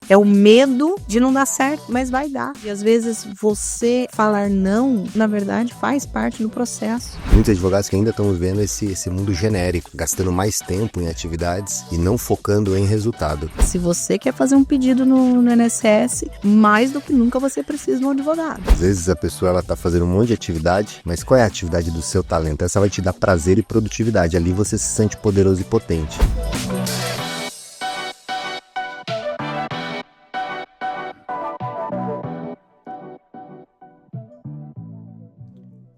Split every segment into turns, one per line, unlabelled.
É o medo de não dar certo, mas vai dar. E às vezes você falar não, na verdade, faz parte do processo.
Muitos advogados que ainda estão vivendo esse mundo genérico, gastando mais tempo em atividades e não focando em resultado.
Se você quer fazer um pedido no INSS, mais do que nunca você precisa de um advogado.
Às vezes a pessoa ela tá fazendo um monte de atividade, mas qual é a atividade do seu talento? Essa vai te dar prazer e produtividade. Ali você se sente poderoso e potente.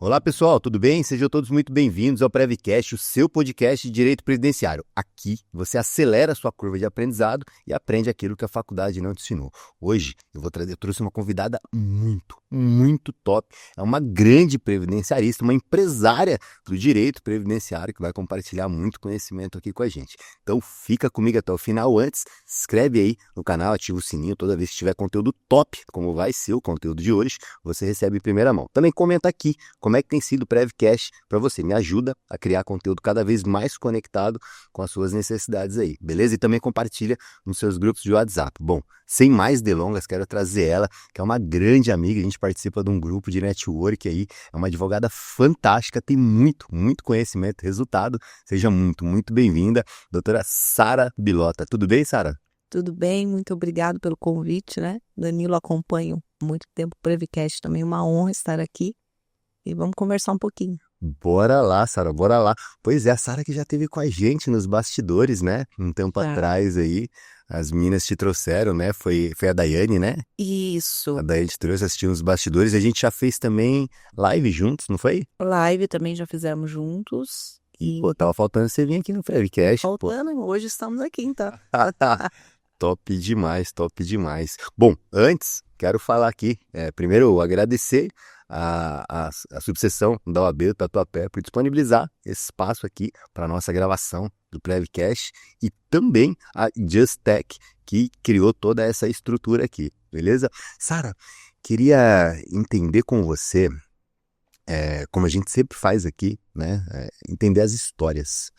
Olá pessoal, tudo bem? Sejam todos muito bem-vindos ao Prevcast, o seu podcast de Direito Previdenciário. Aqui você acelera a sua curva de aprendizado e aprende aquilo que a faculdade não te ensinou. Hoje eu trouxe uma convidada muito top. É uma grande previdenciarista, uma empresária do direito previdenciário que vai compartilhar muito conhecimento aqui com a gente. Então fica comigo até o final. Antes, se inscreve aí no canal, ativa o sininho. Toda vez que tiver conteúdo top, como vai ser o conteúdo de hoje, você recebe em primeira mão. Também comenta aqui como é que tem sido o Prevcast para você. Me ajuda a criar conteúdo cada vez mais conectado com as suas necessidades aí, beleza? E também compartilha nos seus grupos de WhatsApp. Bom, sem mais delongas, quero trazer ela, que é uma grande amiga. A gente participa de um grupo de network aí. É uma advogada fantástica, tem muito conhecimento, resultado. Seja muito bem-vinda, doutora Sara Bilota. Tudo bem, Sara?
Tudo bem, muito obrigado pelo convite, né? Danilo, acompanho muito tempo o Prevcast, também uma honra estar aqui. E vamos conversar um pouquinho.
Bora lá, Sara, bora lá. Pois é, a Sara que já esteve com a gente nos bastidores, né? Um tempo atrás aí, as meninas te trouxeram, né? Foi a Daiane, né?
Isso.
A Daiane te trouxe, assistiu nos bastidores. A gente já fez também live juntos, não foi?
Live também já fizemos juntos. E
Pô, tava faltando você vir aqui no Prevcast.
faltando, hoje estamos aqui, então.
Top demais. Bom, antes, quero falar aqui, primeiro agradecer a subseção da OAB do Tatuapé por disponibilizar esse espaço aqui para nossa gravação do Prevcast e também a Just Tech, que criou toda essa estrutura aqui, beleza? Sara, queria entender com você, como a gente sempre faz aqui, né? Entender as histórias.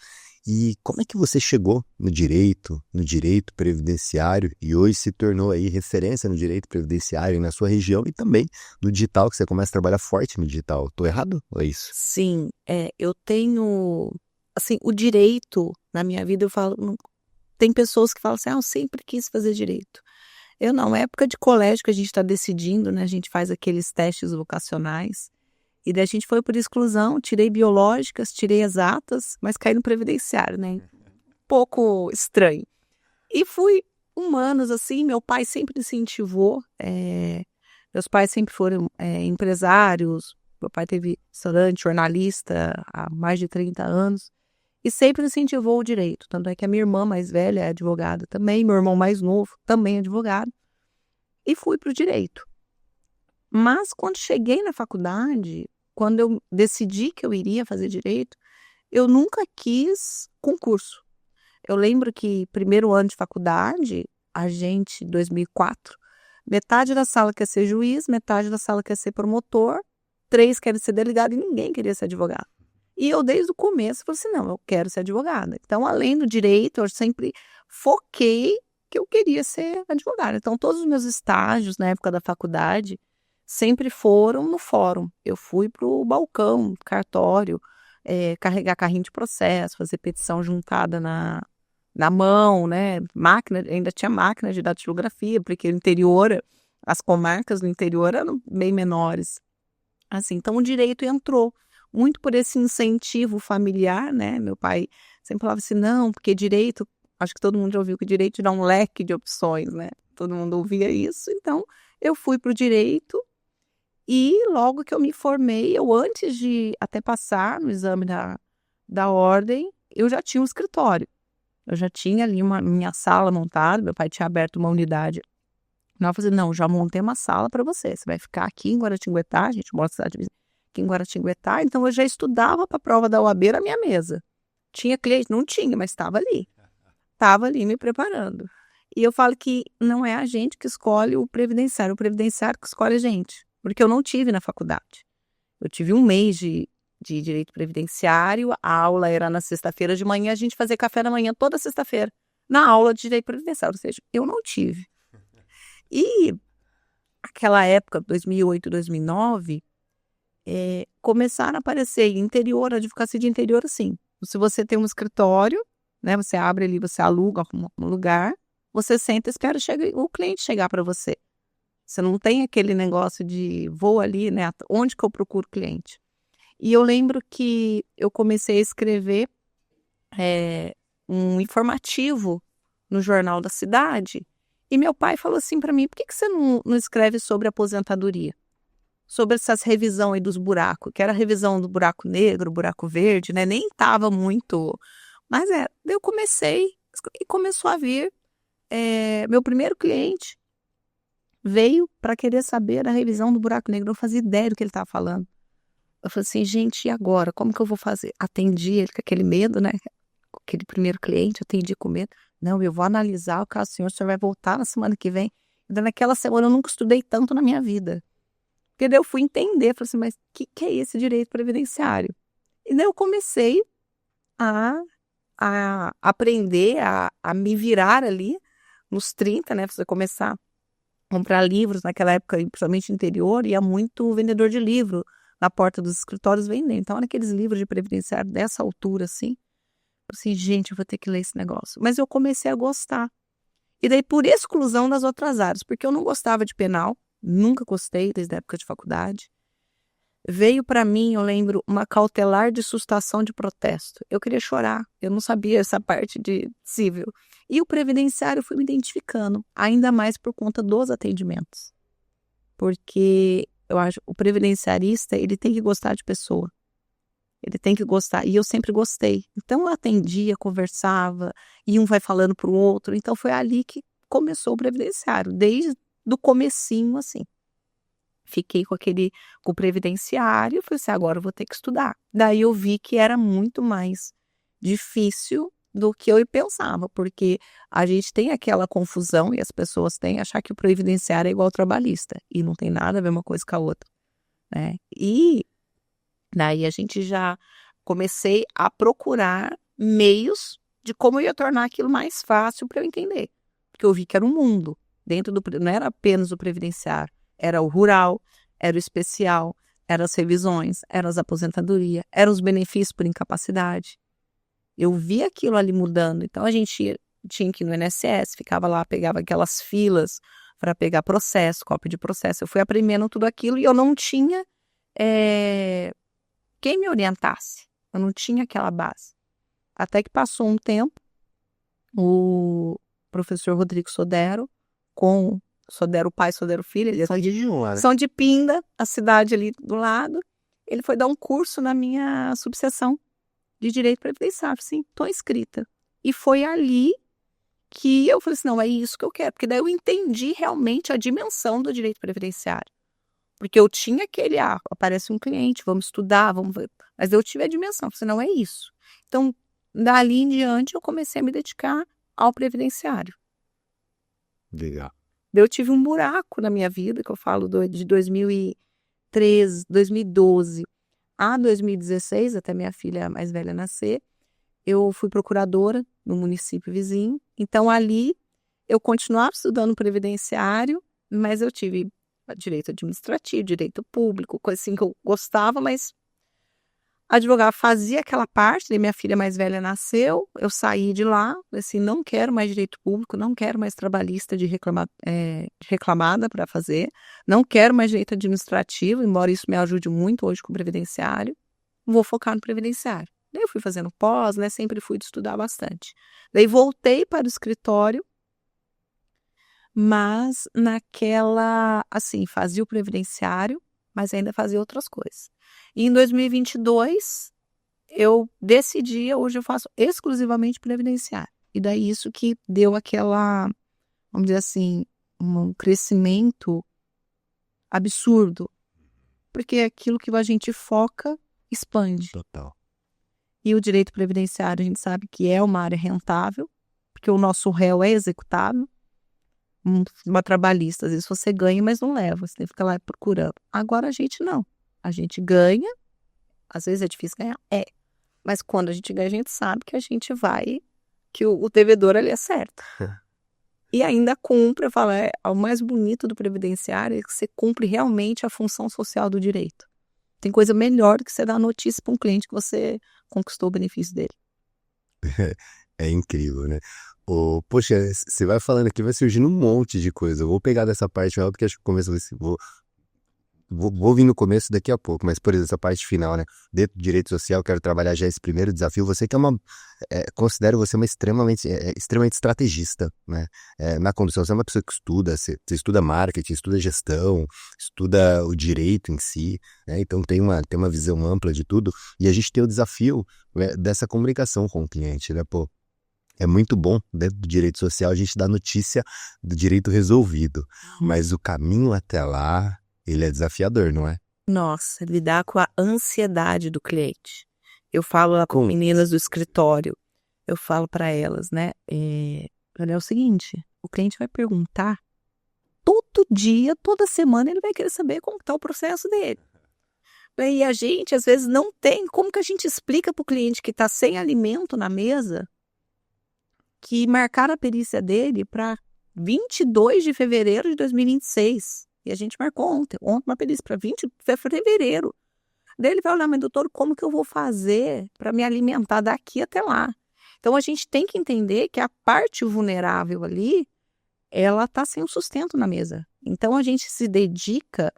E como é que você chegou no direito previdenciário e hoje se tornou aí referência no direito previdenciário na sua região e também no digital, que você começa a trabalhar forte no digital. Tô errado ou é isso?
Sim, eu tenho, assim, o direito na minha vida, eu falo, tem pessoas que falam assim, eu sempre quis fazer direito. Eu não, é época de colégio que a gente está decidindo, né? A gente faz aqueles testes vocacionais. E daí a gente foi por exclusão, tirei biológicas, tirei exatas, mas caí no previdenciário, né? Pouco estranho. E fui humanos, assim, meu pai sempre incentivou, meus pais sempre foram empresários, meu pai teve restaurante, jornalista há mais de 30 anos, e sempre incentivou o direito. Tanto é que a minha irmã mais velha é advogada também, meu irmão mais novo também é advogado, e fui para o direito. Mas quando cheguei na faculdade, quando eu decidi que eu iria fazer direito, eu nunca quis concurso. Eu lembro que primeiro ano de faculdade, a gente, 2004, metade da sala quer ser juiz, metade da sala quer ser promotor, 3 querem ser delegado e ninguém queria ser advogado. E eu, desde o começo, falei assim, não, eu quero ser advogada. Então, além do direito, eu sempre foquei que eu queria ser advogada. Então, todos os meus estágios na época da faculdade sempre foram no fórum. Eu fui para o balcão, cartório, carregar carrinho de processo, fazer petição juntada na mão, né? Máquina, ainda tinha máquina de datilografia, porque no interior, as comarcas no interior eram bem menores. Assim, então o direito entrou muito por esse incentivo familiar, né? Meu pai sempre falava assim, não, porque direito, acho que todo mundo já ouviu que direito dá um leque de opções, né? Todo mundo ouvia isso, então eu fui para o direito. E logo que eu me formei, eu antes de até passar no exame da ordem, eu já tinha um escritório. Eu já tinha ali minha sala montada, meu pai tinha aberto uma unidade. Eu falei, não, já montei uma sala para você vai ficar aqui em Guaratinguetá, a gente mora na cidade vizinha, aqui em Guaratinguetá, então eu já estudava para a prova da OAB na minha mesa. Tinha cliente? Não tinha, mas estava ali me preparando. E eu falo que não é a gente que escolhe o previdenciário que escolhe a gente. Porque eu não tive na faculdade. Eu tive um mês de direito previdenciário, a aula era na sexta-feira de manhã, a gente fazia café da manhã toda sexta-feira, na aula de direito previdenciário, ou seja, eu não tive. E aquela época, 2008, 2009, começaram a aparecer interior, advocacia de interior, assim. Se você tem um escritório, né, você abre ali, você aluga um lugar, você senta e espera o cliente chegar para você. Você não tem aquele negócio de vou ali, né, onde que eu procuro cliente? E eu lembro que eu comecei a escrever um informativo no jornal da cidade, e meu pai falou assim para mim: por que você não escreve sobre aposentadoria? Sobre essas revisão aí dos buracos, que era a revisão do buraco negro, buraco verde, né? Nem estava muito. Mas daí eu comecei e começou a vir. Meu primeiro cliente veio para querer saber da revisão do buraco negro. Eu não fazia ideia do que ele estava falando. Eu falei assim, gente, e agora? Como que eu vou fazer? Atendi ele com aquele medo, né? Aquele primeiro cliente, atendi com medo. Não, eu vou analisar o caso do senhor vai voltar na semana que vem. Então, naquela semana eu nunca estudei tanto na minha vida. Porque daí eu fui entender, falei assim, mas o que é esse direito previdenciário? E daí eu comecei a aprender, a me virar ali nos 30, né? Você começar a comprar livros, naquela época, principalmente no interior, ia muito vendedor de livro na porta dos escritórios vendendo. Então, olha aqueles livros de previdenciário dessa altura, assim. Assim, gente, eu vou ter que ler esse negócio. Mas eu comecei a gostar. E daí, por exclusão das outras áreas, porque eu não gostava de penal, nunca gostei desde a época de faculdade. Veio para mim, eu lembro, uma cautelar de sustação de protesto. Eu queria chorar, eu não sabia essa parte de civil. E o previdenciário eu fui me identificando, ainda mais por conta dos atendimentos. Porque eu acho o previdenciarista, ele tem que gostar de pessoa. Ele tem que gostar, e eu sempre gostei. Então eu atendia, conversava, e um vai falando para o outro. Então foi ali que começou o previdenciário, desde o comecinho, assim. Fiquei com o previdenciário, e falei assim, agora eu vou ter que estudar. Daí eu vi que era muito mais difícil do que eu pensava, porque a gente tem aquela confusão, e as pessoas têm, achar que o previdenciário é igual ao trabalhista, e não tem nada a ver uma coisa com a outra, né? E daí a gente já comecei a procurar meios de como eu ia tornar aquilo mais fácil para eu entender. Porque eu vi que era um mundo. Não era apenas o previdenciário, era o rural, era o especial, eram as revisões, eram as aposentadorias, eram os benefícios por incapacidade. Eu vi aquilo ali mudando. Então a gente tinha que ir no INSS, ficava lá, pegava aquelas filas para pegar processo, cópia de processo. Eu fui aprendendo tudo aquilo e eu não tinha quem me orientasse. Eu não tinha aquela base. Até que passou um tempo, o professor Rodrigo Sodero, com Sodero pai, Sodero filho, eles são de Pinda, a cidade ali do lado. Ele foi dar um curso na minha subseção de Direito Previdenciário. Sim, estou inscrita. E foi ali que eu falei assim, não, é isso que eu quero. Porque daí eu entendi realmente a dimensão do direito previdenciário. Porque eu tinha aquele, aparece um cliente, vamos estudar, vamos ver. Mas eu tive a dimensão, falei, não é isso. Então, dali em diante, eu comecei a me dedicar ao previdenciário.
Legal.
Eu tive um buraco na minha vida, que eu falo de 2013, 2012 a 2016, até minha filha mais velha nascer, eu fui procuradora no município vizinho. Então, ali, eu continuava estudando previdenciário, mas eu tive direito administrativo, direito público, coisa assim que eu gostava, mas advogava, fazia aquela parte, daí minha filha mais velha nasceu, eu saí de lá, assim, não quero mais direito público, não quero mais trabalhista de reclamada para fazer, não quero mais direito administrativo, embora isso me ajude muito hoje com o previdenciário, vou focar no previdenciário. Daí eu fui fazendo pós, né, sempre fui estudar bastante. Daí voltei para o escritório, mas naquela, assim, fazia o previdenciário, mas ainda fazia outras coisas. E em 2022, eu decidi, hoje eu faço exclusivamente previdenciário. E daí isso que deu aquela, vamos dizer assim, um crescimento absurdo. Porque aquilo que a gente foca, expande.
Total.
E o direito previdenciário, a gente sabe que é uma área rentável, porque o nosso réu é executável. Uma trabalhista, às vezes você ganha, mas não leva, você tem que ficar lá procurando. Agora a gente não. A gente ganha, às vezes é difícil ganhar, mas quando a gente ganha, a gente sabe que a gente vai, que o devedor ali acerta. e ainda cumpre, eu falo, o mais bonito do previdenciário é que você cumpre realmente a função social do direito. Tem coisa melhor do que você dar notícia para um cliente que você conquistou o benefício dele.
É incrível, né? Poxa, você vai falando aqui, vai surgindo um monte de coisa. Eu vou pegar dessa parte final, porque acho que o começo vou vir no começo daqui a pouco, mas, por exemplo, essa parte final, né? Dentro do direito social, quero trabalhar já esse primeiro desafio. Você que considero você uma extremamente estrategista, né? Na condução, você é uma pessoa que estuda, você estuda marketing, estuda gestão, estuda o direito em si, né? Então tem uma visão ampla de tudo. E a gente tem o desafio, né, dessa comunicação com o cliente, né? Pô, é muito bom, dentro do direito social, a gente dar notícia do direito resolvido. Mas o caminho até lá, ele é desafiador, não é?
Nossa, lidar com a ansiedade do cliente. Eu falo lá com meninas do escritório, eu falo para elas, né? Olha, é o seguinte, o cliente vai perguntar todo dia, toda semana, ele vai querer saber como está o processo dele. E a gente, às vezes, não tem. Como que a gente explica para o cliente que está sem alimento na mesa que marcaram a perícia dele para 22 de fevereiro de 2026? E a gente marcou ontem uma perícia para 20 de fevereiro. Daí ele vai olhar, mas doutor, como que eu vou fazer para me alimentar daqui até lá? Então a gente tem que entender que a parte vulnerável ali, ela está sem o sustento na mesa. Então a gente se dedica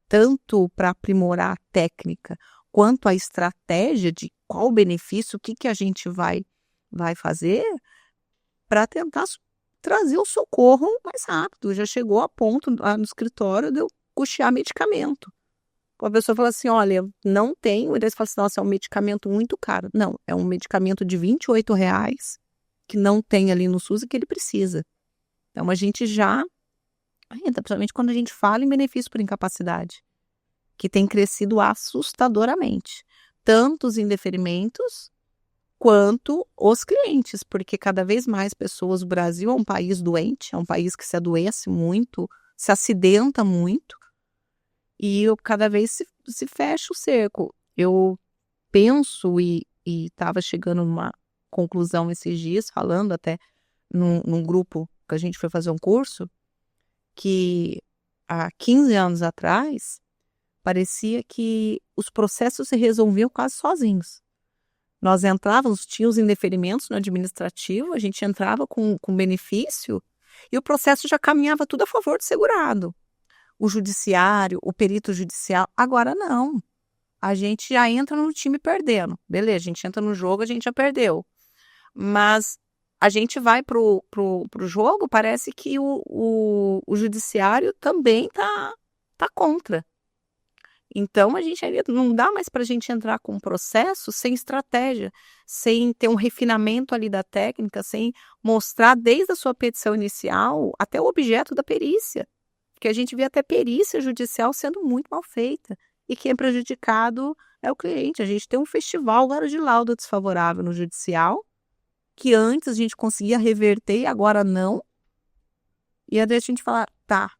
tanto para aprimorar a técnica, quanto a estratégia de qual benefício, o que a gente vai fazer para tentar trazer o socorro mais rápido. Já chegou a ponto no escritório de eu custear medicamento. A pessoa fala assim, olha, não tenho, e daí você fala assim, nossa, é um medicamento muito caro. Não, é um medicamento de R$28 que não tem ali no SUS e que ele precisa. Então a gente já entra, principalmente quando a gente fala em benefício por incapacidade, que tem crescido assustadoramente. Tanto os indeferimentos quanto os clientes, porque cada vez mais pessoas, o Brasil é um país doente, é um país que se adoece muito, se acidenta muito, e cada vez se fecha o cerco. Eu penso e estava chegando numa conclusão esses dias, falando até num grupo que a gente foi fazer um curso, que há 15 anos atrás, parecia que os processos se resolviam quase sozinhos. Nós entrávamos, tinha os indeferimentos no administrativo, a gente entrava com benefício e o processo já caminhava tudo a favor do segurado. O judiciário, o perito judicial, agora não. A gente já entra no time perdendo. Beleza, a gente entra no jogo, a gente já perdeu. Mas a gente vai pro jogo, parece que o judiciário também tá contra. Então, a gente não dá mais para a gente entrar com um processo sem estratégia, sem ter um refinamento ali da técnica, sem mostrar desde a sua petição inicial até o objeto da perícia. Porque a gente vê até perícia judicial sendo muito mal feita. E quem é prejudicado é o cliente. A gente tem um festival agora de laudo desfavorável no judicial, que antes a gente conseguia reverter e agora não. E aí a gente fala, tá,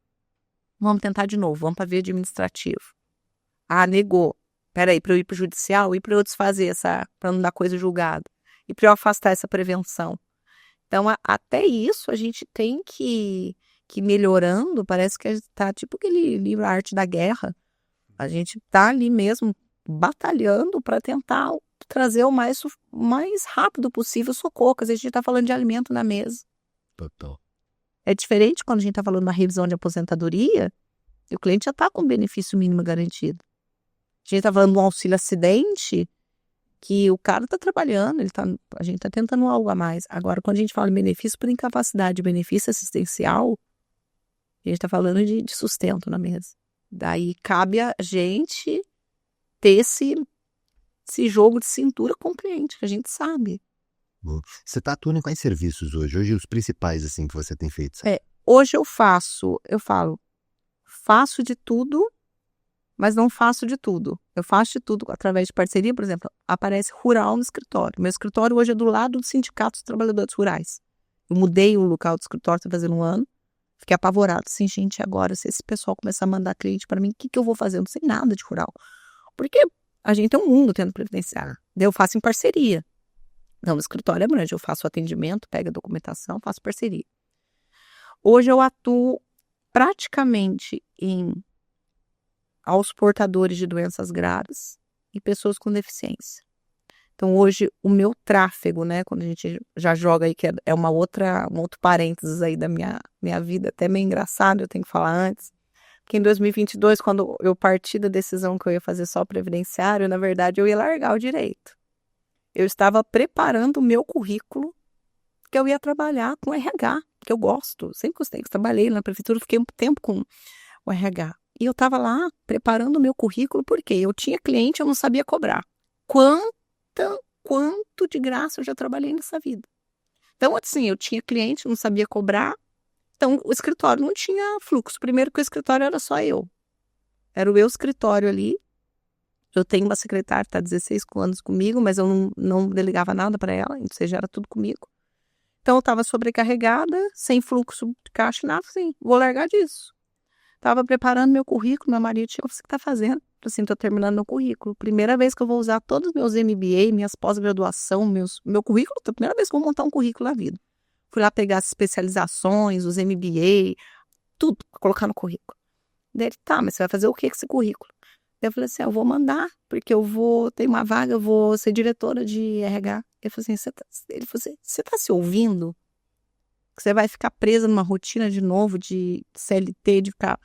vamos tentar de novo, vamos para a via administrativa. Ah, negou. Peraí, para eu ir para o judicial e para eu desfazer para não dar coisa julgada. E para eu afastar essa prevenção. Então, até isso a gente tem que ir melhorando. Parece que está tipo aquele livro A Arte da Guerra. A gente está ali mesmo batalhando para tentar trazer o mais rápido possível socorro. Às vezes a gente está falando de alimento na mesa.
Total.
É diferente quando a gente está falando de uma revisão de aposentadoria e o cliente já está com o benefício mínimo garantido. A gente está falando de um auxílio acidente que o cara está trabalhando, a gente está tentando algo a mais. Agora, quando a gente fala em benefício por incapacidade, benefício assistencial, a gente está falando de sustento na mesa. Daí cabe a gente ter esse jogo de cintura com o cliente, que a gente sabe.
Você está atuando em quais serviços hoje? Hoje os principais assim que você tem feito?
Hoje eu falo, faço de tudo, mas não faço de tudo. Eu faço de tudo através de parceria, por exemplo, aparece rural no escritório. Meu escritório hoje é do lado do Sindicato dos Trabalhadores Rurais. Eu mudei o local do escritório, está fazendo um ano. Fiquei apavorado, assim, gente, agora se esse pessoal começar a mandar cliente para mim, o que eu vou fazer? Eu não sei nada de rural. Porque a gente tem um mundo tendo previdenciário. Daí eu faço em parceria. Não, o escritório é grande, eu faço o atendimento, pego a documentação, faço parceria. Hoje eu atuo praticamente aos portadores de doenças graves e pessoas com deficiência. Então, hoje, o meu tráfego, né, quando a gente já joga aí, que é um outro parênteses aí da minha vida, até meio engraçado, eu tenho que falar antes, que em 2022, quando eu parti da decisão que eu ia fazer só previdenciário, na verdade, eu ia largar o direito. Eu estava preparando o meu currículo, que eu ia trabalhar com RH, que eu gosto, sempre gostei, trabalhei na prefeitura, fiquei um tempo com o RH. E eu estava lá preparando o meu currículo, porque eu tinha cliente, eu não sabia cobrar. Quanto de graça eu já trabalhei nessa vida. Então, assim, eu tinha cliente, não sabia cobrar, então o escritório não tinha fluxo. Primeiro que o escritório era só eu. Era o meu escritório ali. Eu tenho uma secretária que está 16 anos comigo, mas eu não delegava nada para ela, ou seja, era tudo comigo. Então, eu estava sobrecarregada, sem fluxo de caixa, nada assim, vou largar disso. Estava preparando meu currículo, meu marido chegou, o que você está fazendo? Assim, estou terminando meu currículo. Primeira vez que eu vou usar todos os meus MBA, minhas pós-graduação, meu currículo, a primeira vez que eu vou montar um currículo na vida. Fui lá pegar as especializações, os MBA, tudo, colocar no currículo. Daí ele, tá, mas você vai fazer o que com esse currículo? Daí eu falei assim, eu vou mandar, porque tem uma vaga, eu vou ser diretora de RH. Ele falou assim, você tá se ouvindo? Que você vai ficar presa numa rotina de novo, de CLT, de ficar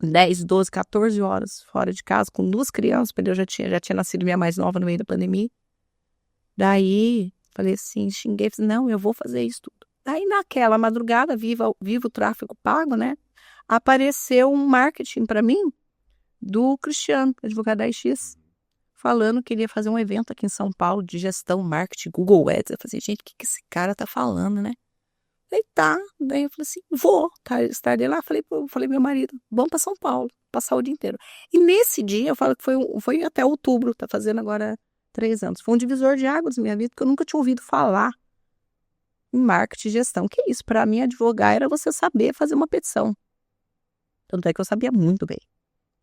10, 12, 14 horas fora de casa, com 2 crianças, porque eu já tinha nascido minha mais nova no meio da pandemia. Daí, falei assim, xinguei, falei, não, eu vou fazer isso tudo. Daí, naquela madrugada, viva o tráfego pago, né? Apareceu um marketing para mim do Cristiano, advogado da IX, falando que ele ia fazer um evento aqui em São Paulo de gestão, marketing, Google Ads. Eu falei, gente, o que esse cara tá falando, né? Falei, tá. Daí eu falei assim, vou. Estarei lá. Falei pro meu marido, vamos para São Paulo, passar o dia inteiro. E nesse dia, eu falo que foi até outubro, tá fazendo agora 3 anos. Foi um divisor de águas na minha vida, porque eu nunca tinha ouvido falar em marketing e gestão. Que isso? Para mim, advogar era você saber fazer uma petição. Tanto é que eu sabia muito bem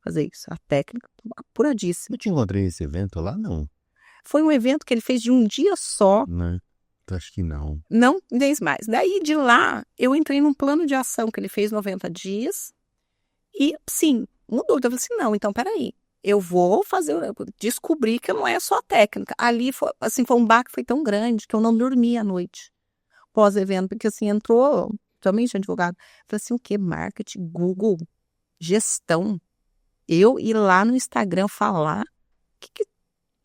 fazer isso. A técnica apuradíssima.
Eu te encontrei nesse evento lá, não?
Foi um evento que ele fez de um dia só.
Não, acho que não.
Não, nem mais. Daí, de lá, eu entrei num plano de ação que ele fez 90 dias. E, sim, mudou. Então, eu falei assim, não, então, peraí. Eu vou descobrir que não é só técnica. Ali, foi um baque foi tão grande que eu não dormi à noite pós-evento. Porque, assim, entrou, também tinha advogado. Falei assim, o quê? Marketing, Google, gestão. Eu ir lá no Instagram falar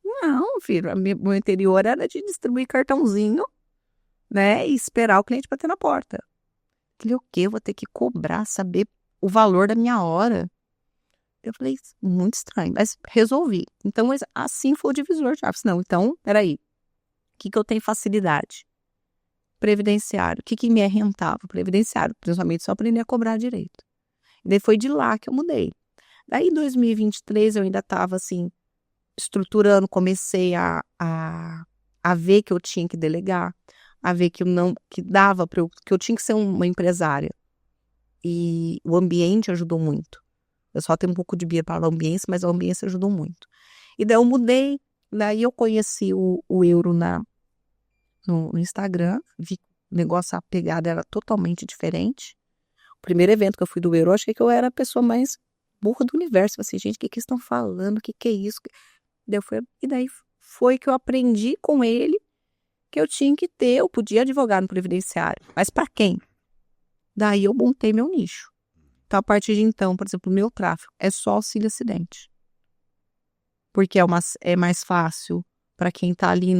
Não, filho, meu interior era de distribuir cartãozinho, né, e esperar o cliente bater na porta. Falei, o quê? Eu vou ter que cobrar, saber o valor da minha hora. Eu falei, muito estranho, mas resolvi. Então, assim foi o divisor de águas. Não, então, peraí, o que eu tenho facilidade? Previdenciário. O que me é rentável? Previdenciário, principalmente só aprender a cobrar direito. E daí foi de lá que eu mudei. Daí, em 2023, eu ainda estava, assim, estruturando, comecei a ver que eu tinha que delegar, a ver que dava para que eu tinha que ser uma empresária. E o ambiente ajudou muito. Eu só tenho um pouco de birra para o ambiente, mas o ambiente ajudou muito. E daí eu mudei, daí eu conheci o euro no Instagram, vi que o negócio, a pegada era totalmente diferente. O primeiro evento que eu fui do euro, eu achei que eu era a pessoa mais burra do universo. Eu falei assim, gente, o que estão falando? O que é isso? E daí foi que eu aprendi com ele que eu podia advogar no previdenciário. Mas para quem? Daí eu montei meu nicho. Então, a partir de então, por exemplo, o meu tráfego é só auxílio acidente. Porque é mais fácil para quem está ali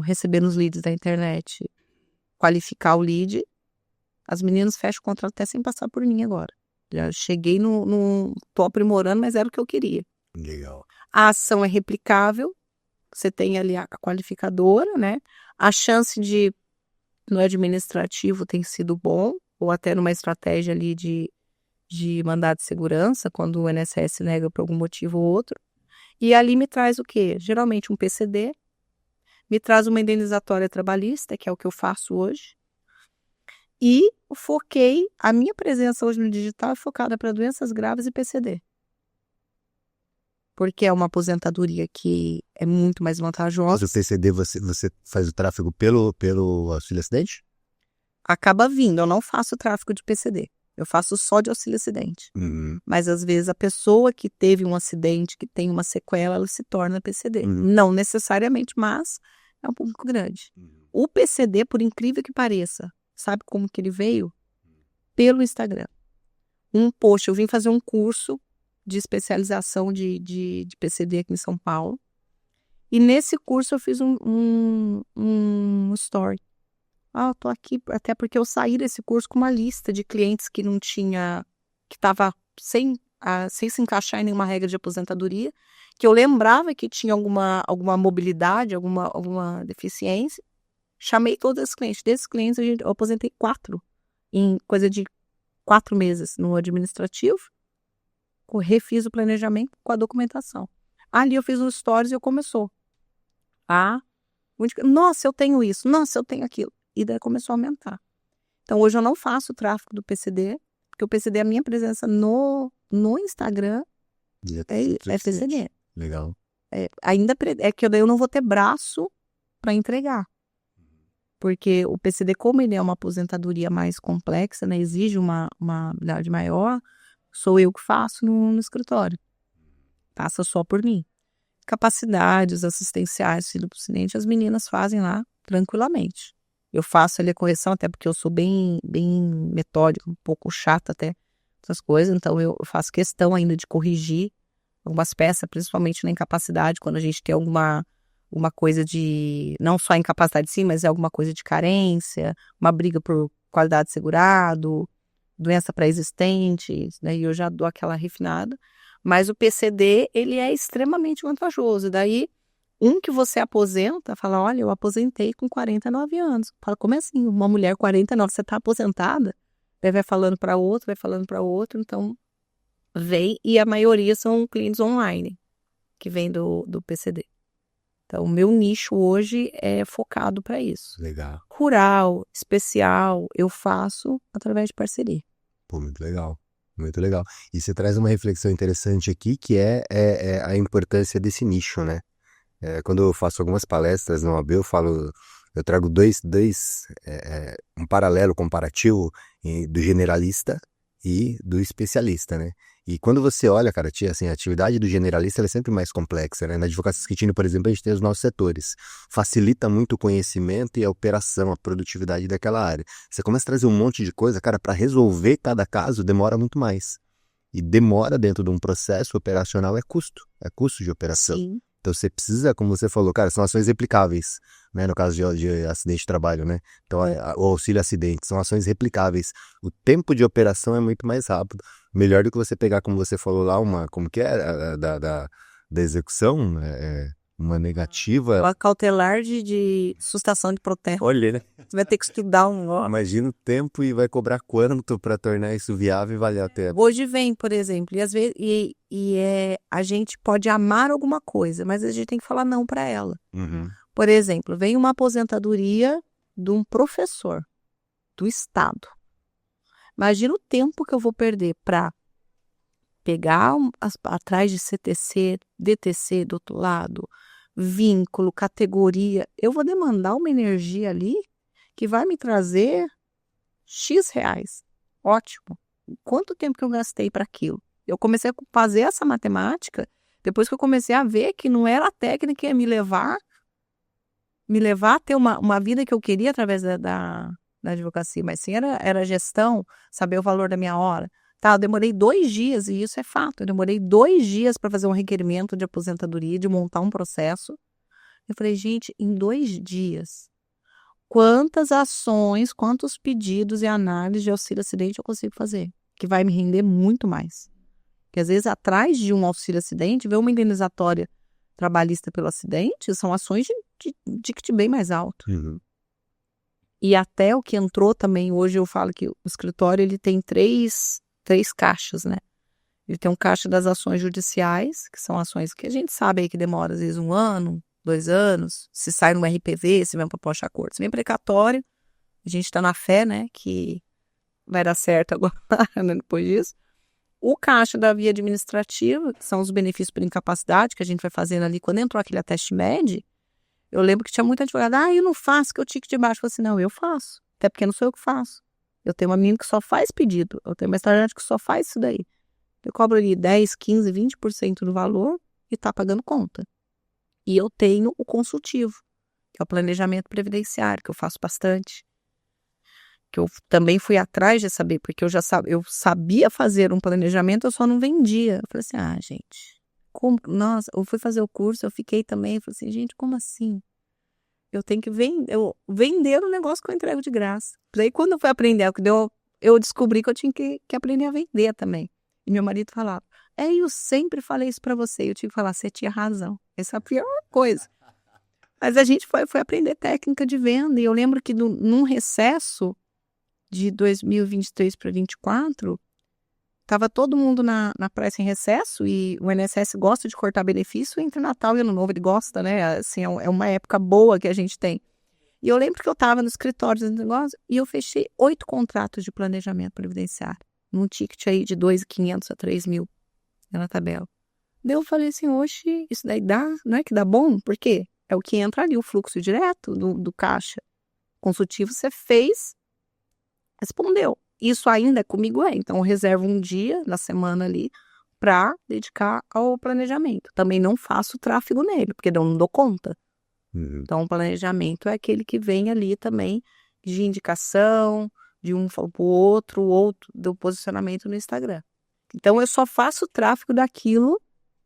recebendo os leads da internet, qualificar o lead. As meninas fecham o contrato até sem passar por mim agora. Já cheguei tô aprimorando, mas era o que eu queria.
Legal.
A ação é replicável, você tem ali a qualificadora, né? A chance no administrativo tem sido bom, ou até numa estratégia ali de mandado de segurança, quando o INSS nega por algum motivo ou outro. E ali me traz o quê? Geralmente um PCD, me traz uma indenizatória trabalhista, que é o que eu faço hoje, e a minha presença hoje no digital é focada para doenças graves e PCD. Porque é uma aposentadoria que é muito mais vantajosa.
Mas o PCD, você faz o tráfego pelo auxílio acidente?
acaba vindo. Eu não faço tráfico de PCD. Eu faço só de auxílio-acidente. Mas, às vezes, a pessoa que teve um acidente, que tem uma sequela, ela se torna PCD. Não necessariamente, mas é um público grande. O PCD, por incrível que pareça, sabe como que ele veio? Pelo Instagram. Post, eu vim fazer um curso de especialização de PCD aqui em São Paulo. E nesse curso eu fiz um story. Eu tô aqui, até porque eu saí desse curso com uma lista de clientes que não tinha, que estava sem se encaixar em nenhuma regra de aposentadoria, que eu lembrava que tinha alguma mobilidade, alguma deficiência. Chamei todos esses clientes. Desses clientes eu aposentei 4 em coisa de 4 meses no administrativo. Refiz o planejamento com a documentação. Ali eu fiz um stories e eu começou. Nossa, eu tenho isso. Nossa, eu tenho aquilo. E daí começou a aumentar. Então, hoje eu não faço o tráfego do PCD, porque o PCD, a minha presença no Instagram é PCD.
Legal.
Ainda é que eu não vou ter braço para entregar. Porque o PCD, como ele é uma aposentadoria mais complexa, né, exige uma habilidade maior, sou eu que faço no escritório. Passa só por mim. Capacidades assistenciais, filho do acidente, as meninas fazem lá tranquilamente. Eu faço ali a correção, até porque eu sou bem metódica, um pouco chata até, essas coisas. Então, eu faço questão ainda de corrigir algumas peças, principalmente na incapacidade, quando a gente tem alguma coisa de, não só incapacidade sim, mas é alguma coisa de carência, uma briga por qualidade de segurado, doença pré-existente, né? E eu já dou aquela refinada. Mas o PCD, ele é extremamente vantajoso. Daí, que você aposenta, fala, olha, eu aposentei com 49 anos. Fala, como assim? Uma mulher 49, você está aposentada? Vai falando para outro, então vem, e a maioria são clientes online, que vem do PCD. Então, o meu nicho hoje é focado para isso.
Legal.
Rural, especial, eu faço através de parceria.
Pô, muito legal. Muito legal. E você traz uma reflexão interessante aqui, que é a importância desse nicho, né? Quando eu faço algumas palestras na OAB, eu trago um paralelo comparativo do generalista e do especialista, né? E quando você olha, cara, assim, a atividade do generalista ela é sempre mais complexa, né? Na advocacia escritina, por exemplo, a gente tem os nossos setores. Facilita muito o conhecimento e a operação, a produtividade daquela área. Você começa a trazer um monte de coisa, cara, para resolver cada caso demora muito mais. E demora dentro de um processo operacional é custo de operação.
Sim.
Então você precisa, como você falou, cara, são ações replicáveis, né, no caso de acidente de trabalho, né? Então o auxílio acidente, são ações replicáveis. O tempo de operação é muito mais rápido. Melhor do que você pegar, como você falou lá, como que é, da execução, uma negativa.
A cautelar de sustação de protesto.
Olha, né?
Você vai ter que estudar
Imagina o tempo e vai cobrar quanto para tornar isso viável e valer a pena.
Hoje vem, por exemplo, e às vezes a gente pode amar alguma coisa, mas a gente tem que falar não para ela. Por exemplo, vem uma aposentadoria de um professor do estado. Imagina o tempo que eu vou perder para pegar atrás de CTC, DTC do outro lado, vínculo, categoria. Eu vou demandar uma energia ali que vai me trazer X reais. Ótimo. Quanto tempo que eu gastei para aquilo? Eu comecei a fazer essa matemática depois que eu comecei a ver que não era a técnica que ia me levar a ter uma vida que eu queria através da advocacia, mas sim era a gestão, saber o valor da minha hora. Eu demorei 2 dias, e isso é fato, eu demorei 2 dias para fazer um requerimento de aposentadoria, de montar um processo. Eu falei, gente, em 2 dias, quantas ações, quantos pedidos e análises de auxílio-acidente eu consigo fazer? Que vai me render muito mais. Porque às vezes atrás de um auxílio-acidente, vem uma indenizatória trabalhista pelo acidente, são ações de ticket bem mais alto. E até o que entrou também, hoje eu falo que o escritório ele tem três caixas, né? Ele tem um caixa das ações judiciais, que são ações que a gente sabe aí que demora às vezes 1 ano, 2 anos, se sai no RPV, se vem para proposta-acordo, se vem precatório, a gente está na fé, né, que vai dar certo agora, né, depois disso. O caixa da via administrativa, que são os benefícios por incapacidade, que a gente vai fazendo ali, quando entrou aquele ateste MED, eu lembro que tinha muita advogada, eu não faço, que eu tico de baixo. Eu falei assim, não, eu faço. Até porque não sou eu que faço. Eu tenho uma menina que só faz pedido. Eu tenho uma estagiária que só faz isso daí. Eu cobro ali 10, 15, 20% do valor e tá pagando conta. E eu tenho o consultivo, que é o planejamento previdenciário, que eu faço bastante. Que eu também fui atrás de saber, porque eu sabia fazer um planejamento, eu só não vendia. Eu falei assim, gente, nossa, eu fui fazer o curso, eu fiquei também, eu falei assim, gente, como assim? Eu tenho que vender o negócio que eu entrego de graça. Daí quando eu fui aprender, eu descobri que eu tinha que aprender a vender também. E meu marido falava, eu sempre falei isso pra você. Eu tive que falar, você tinha razão. Essa é a pior coisa. Mas a gente foi aprender técnica de venda. E eu lembro que num recesso de 2023 para 2024, estava todo mundo na praia sem recesso e o INSS gosta de cortar benefício entre Natal e Ano Novo, ele gosta, né? Assim, é uma época boa que a gente tem. E eu lembro que eu estava no escritório do negócio e eu fechei 8 contratos de planejamento previdenciário, num ticket aí de 2.500 a 3.000 na tabela. Daí eu falei assim, oxe, isso daí dá, não é que dá bom? Por quê? É o que entra ali, o fluxo direto do caixa. Consultivo você fez, respondeu. Isso ainda é comigo, então eu reservo um dia na semana ali para dedicar ao planejamento. Também não faço tráfego nele, porque eu não dou conta. Então o planejamento é aquele que vem ali também de indicação, de um para o outro, do posicionamento no Instagram. Então eu só faço tráfego daquilo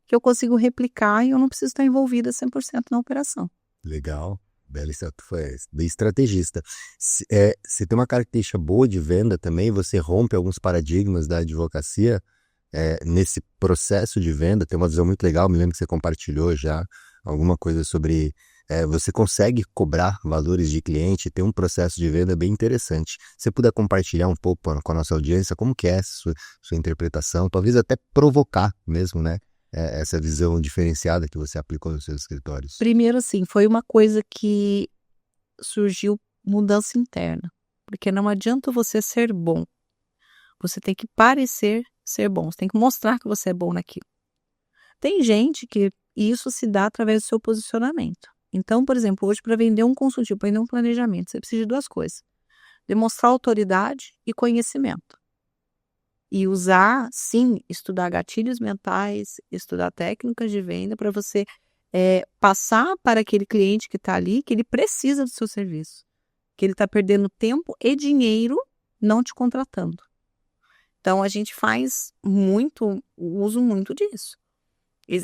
que eu consigo replicar e eu não preciso estar envolvida 100% na operação.
Legal. Belíssimo, tu foi bem estrategista. Você tem uma característica boa de venda também, você rompe alguns paradigmas da advocacia nesse processo de venda, tem uma visão muito legal, me lembro que você compartilhou já alguma coisa sobre você consegue cobrar valores de cliente, tem um processo de venda bem interessante. Se você puder compartilhar um pouco com a nossa audiência, como que é sua interpretação, talvez até provocar mesmo, né? Essa visão diferenciada que você aplicou nos seus escritórios.
Primeiro, assim, foi uma coisa que surgiu mudança interna. Porque não adianta você ser bom. Você tem que parecer ser bom. Você tem que mostrar que você é bom naquilo. Tem gente que isso se dá através do seu posicionamento. Então, por exemplo, hoje para vender um consultivo, para vender um planejamento, você precisa de 2 coisas. Demonstrar autoridade e conhecimento. E usar, sim, estudar gatilhos mentais, estudar técnicas de venda para você passar para aquele cliente que está ali que ele precisa do seu serviço. Que ele está perdendo tempo e dinheiro não te contratando. Então, a gente faz uso muito disso. E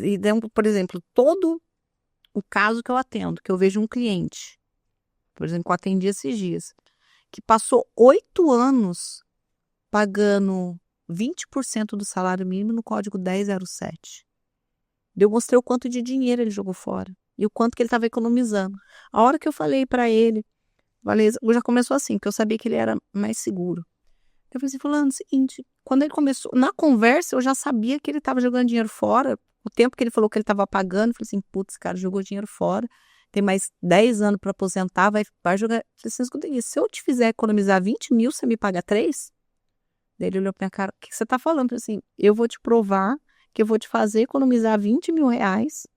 por exemplo, todo o caso que eu atendo, que eu vejo um cliente, por exemplo, que eu atendi esses dias, que passou 8 anos pagando 20% do salário mínimo no código 1007. Eu mostrei o quanto de dinheiro ele jogou fora e o quanto que ele estava economizando. A hora que eu falei para ele, já começou assim, porque eu sabia que ele era mais seguro. Eu falei assim, fulano, é o seguinte, quando ele começou, na conversa eu já sabia que ele estava jogando dinheiro fora, o tempo que ele falou que ele estava pagando, eu falei assim, putz, cara, jogou dinheiro fora, tem mais 10 anos para aposentar, vai jogar. Eu falei assim, escuta isso, se eu te fizer economizar 20 mil, você me paga 3? Daí ele olhou pra minha cara, o que você tá falando? Eu falei assim, eu vou te provar que eu vou te fazer economizar 20 mil reais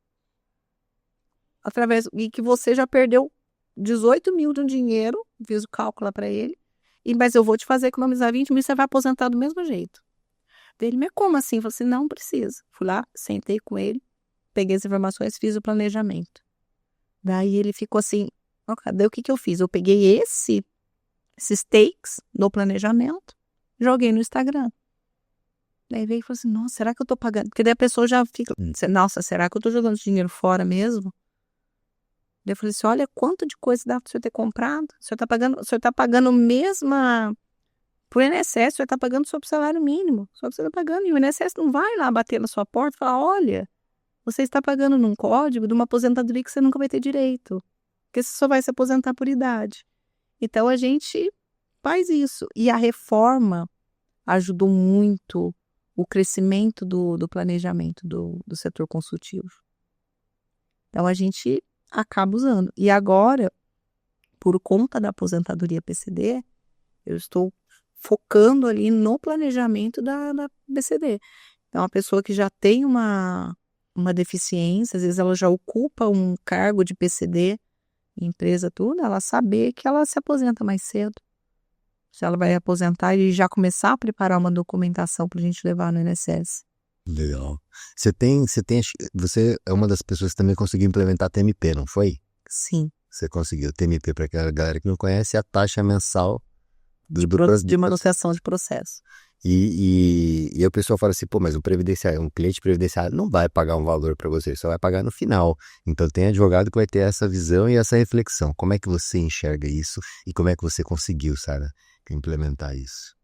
e que você já perdeu 18 mil de dinheiro, fiz o cálculo para ele, mas eu vou te fazer economizar 20 mil e você vai aposentar do mesmo jeito. Daí ele, mas como assim? Eu falei assim, não precisa. Fui lá, sentei com ele, peguei as informações, fiz o planejamento. Daí ele ficou assim, daí o que eu fiz? Eu peguei esses takes do planejamento, joguei no Instagram. Daí veio e falou assim, nossa, será que eu tô pagando? Porque daí a pessoa já fica, nossa, será que eu tô jogando dinheiro fora mesmo? Daí eu falei assim, olha quanto de coisa dá para o senhor ter comprado. O senhor tá pagando mesma pro INSS, o senhor tá pagando sobre o salário mínimo. Só que você tá pagando, e o INSS não vai lá bater na sua porta e falar, olha, você está pagando num código de uma aposentadoria que você nunca vai ter direito. Porque você só vai se aposentar por idade. Então a gente faz isso. E a reforma ajudou muito o crescimento do planejamento do setor consultivo. Então a gente acaba usando. E agora, por conta da aposentadoria PCD, eu estou focando ali no planejamento da PCD. Então a pessoa que já tem uma deficiência, às vezes ela já ocupa um cargo de PCD, empresa tudo, ela saber que ela se aposenta mais cedo. se ela vai aposentar e já começar a preparar uma documentação para a gente levar no INSS.
Legal. Você é uma das pessoas que também conseguiu implementar TMP, não foi?
Sim.
Você conseguiu. TMP, para aquela galera que não conhece, é a taxa mensal
de manutenção de processo.
E aí o pessoal fala assim, pô, mas um cliente previdenciário não vai pagar um valor para você, só vai pagar no final. Então tem advogado que vai ter essa visão e essa reflexão. Como é que você enxerga isso e como é que você conseguiu, Sara, implementar isso?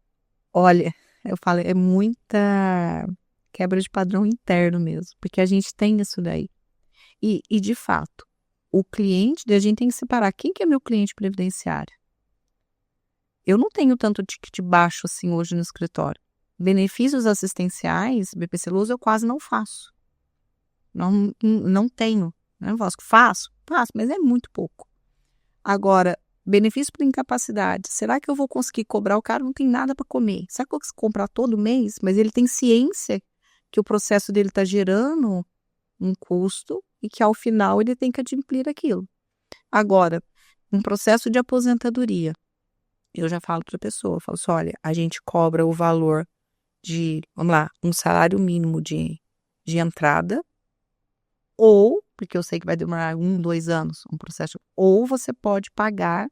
Olha, eu falo, é muita quebra de padrão interno mesmo, porque a gente tem isso daí. E de fato, o cliente, a gente tem que separar quem que é meu cliente previdenciário. Eu não tenho tanto ticket baixo assim hoje no escritório. Benefícios assistenciais, BPC Luz, eu quase não faço. Não tenho. Não faço, mas é muito pouco. Agora, benefício por incapacidade. Será que eu vou conseguir cobrar? O cara não tem nada para comer. Será que eu vou comprar todo mês? Mas ele tem ciência que o processo dele está gerando um custo e que ao final ele tem que adimplir aquilo. Agora, um processo de aposentadoria. Eu já falo para a pessoa, eu falo assim, olha, a gente cobra o valor de, vamos lá, um salário mínimo de entrada, ou, porque eu sei que vai demorar 1, 2 anos um processo, ou você pode pagar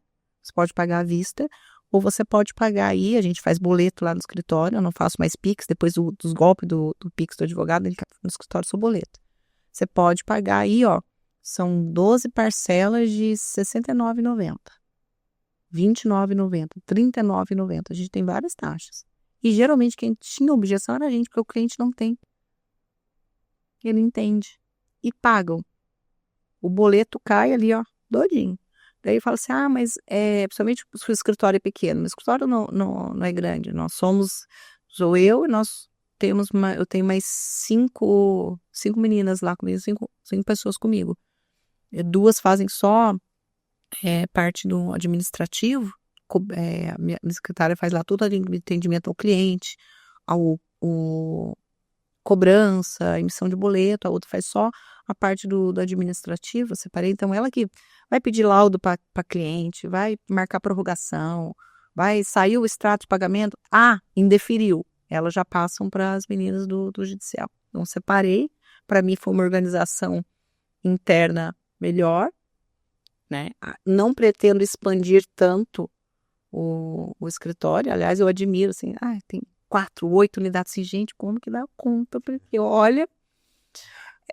à vista, ou você pode pagar aí, a gente faz boleto lá no escritório, eu não faço mais Pix, depois dos golpes do Pix do advogado, ele no escritório só boleto. Você pode pagar aí, ó, são 12 parcelas de R$ 69,90. R$ 29,90, R$ 39,90. A gente tem várias taxas. E geralmente quem tinha objeção era a gente, porque o cliente não tem. Ele entende. E pagam. O boleto cai ali, ó, todinho. Daí fala assim, mas principalmente se o escritório é pequeno. O escritório não é grande. Sou eu e eu tenho mais 5 meninas lá comigo, 5 pessoas comigo. 2 fazem só parte do administrativo, a minha secretária faz lá todo o atendimento ao cliente, cobrança, emissão de boleto, a outra faz só a parte do administrativo, eu separei, então ela que vai pedir laudo para cliente, vai marcar prorrogação, vai sair o extrato de pagamento, indeferiu, elas já passam para as meninas do judicial. Então separei, para mim foi uma organização interna melhor, né? Não pretendo expandir tanto o escritório. Aliás, eu admiro, assim, tem 4, 8 unidades. Assim, gente, como que dá conta? Porque, olha,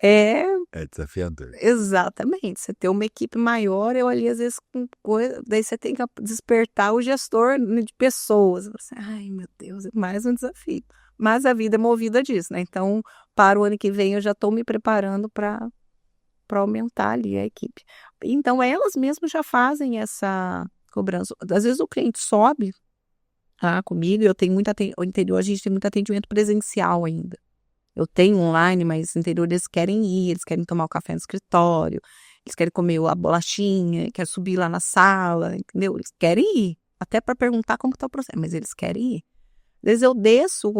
é desafiador.
Exatamente. Você ter uma equipe maior, eu ali, às vezes, com coisa... Daí você tem que despertar o gestor de pessoas. Você, meu Deus, é mais um desafio. Mas a vida é movida disso, né? Então, para o ano que vem, eu já estou me preparando para aumentar ali a equipe. Então, elas mesmas já fazem essa cobrança. Às vezes o cliente sobe comigo, eu tenho o interior, a gente tem muito atendimento presencial ainda. Eu tenho online, mas no interior eles querem ir, eles querem tomar o café no escritório, eles querem comer a bolachinha, querem subir lá na sala, entendeu? Eles querem ir, até para perguntar como está o processo, mas eles querem ir. Às vezes eu desço,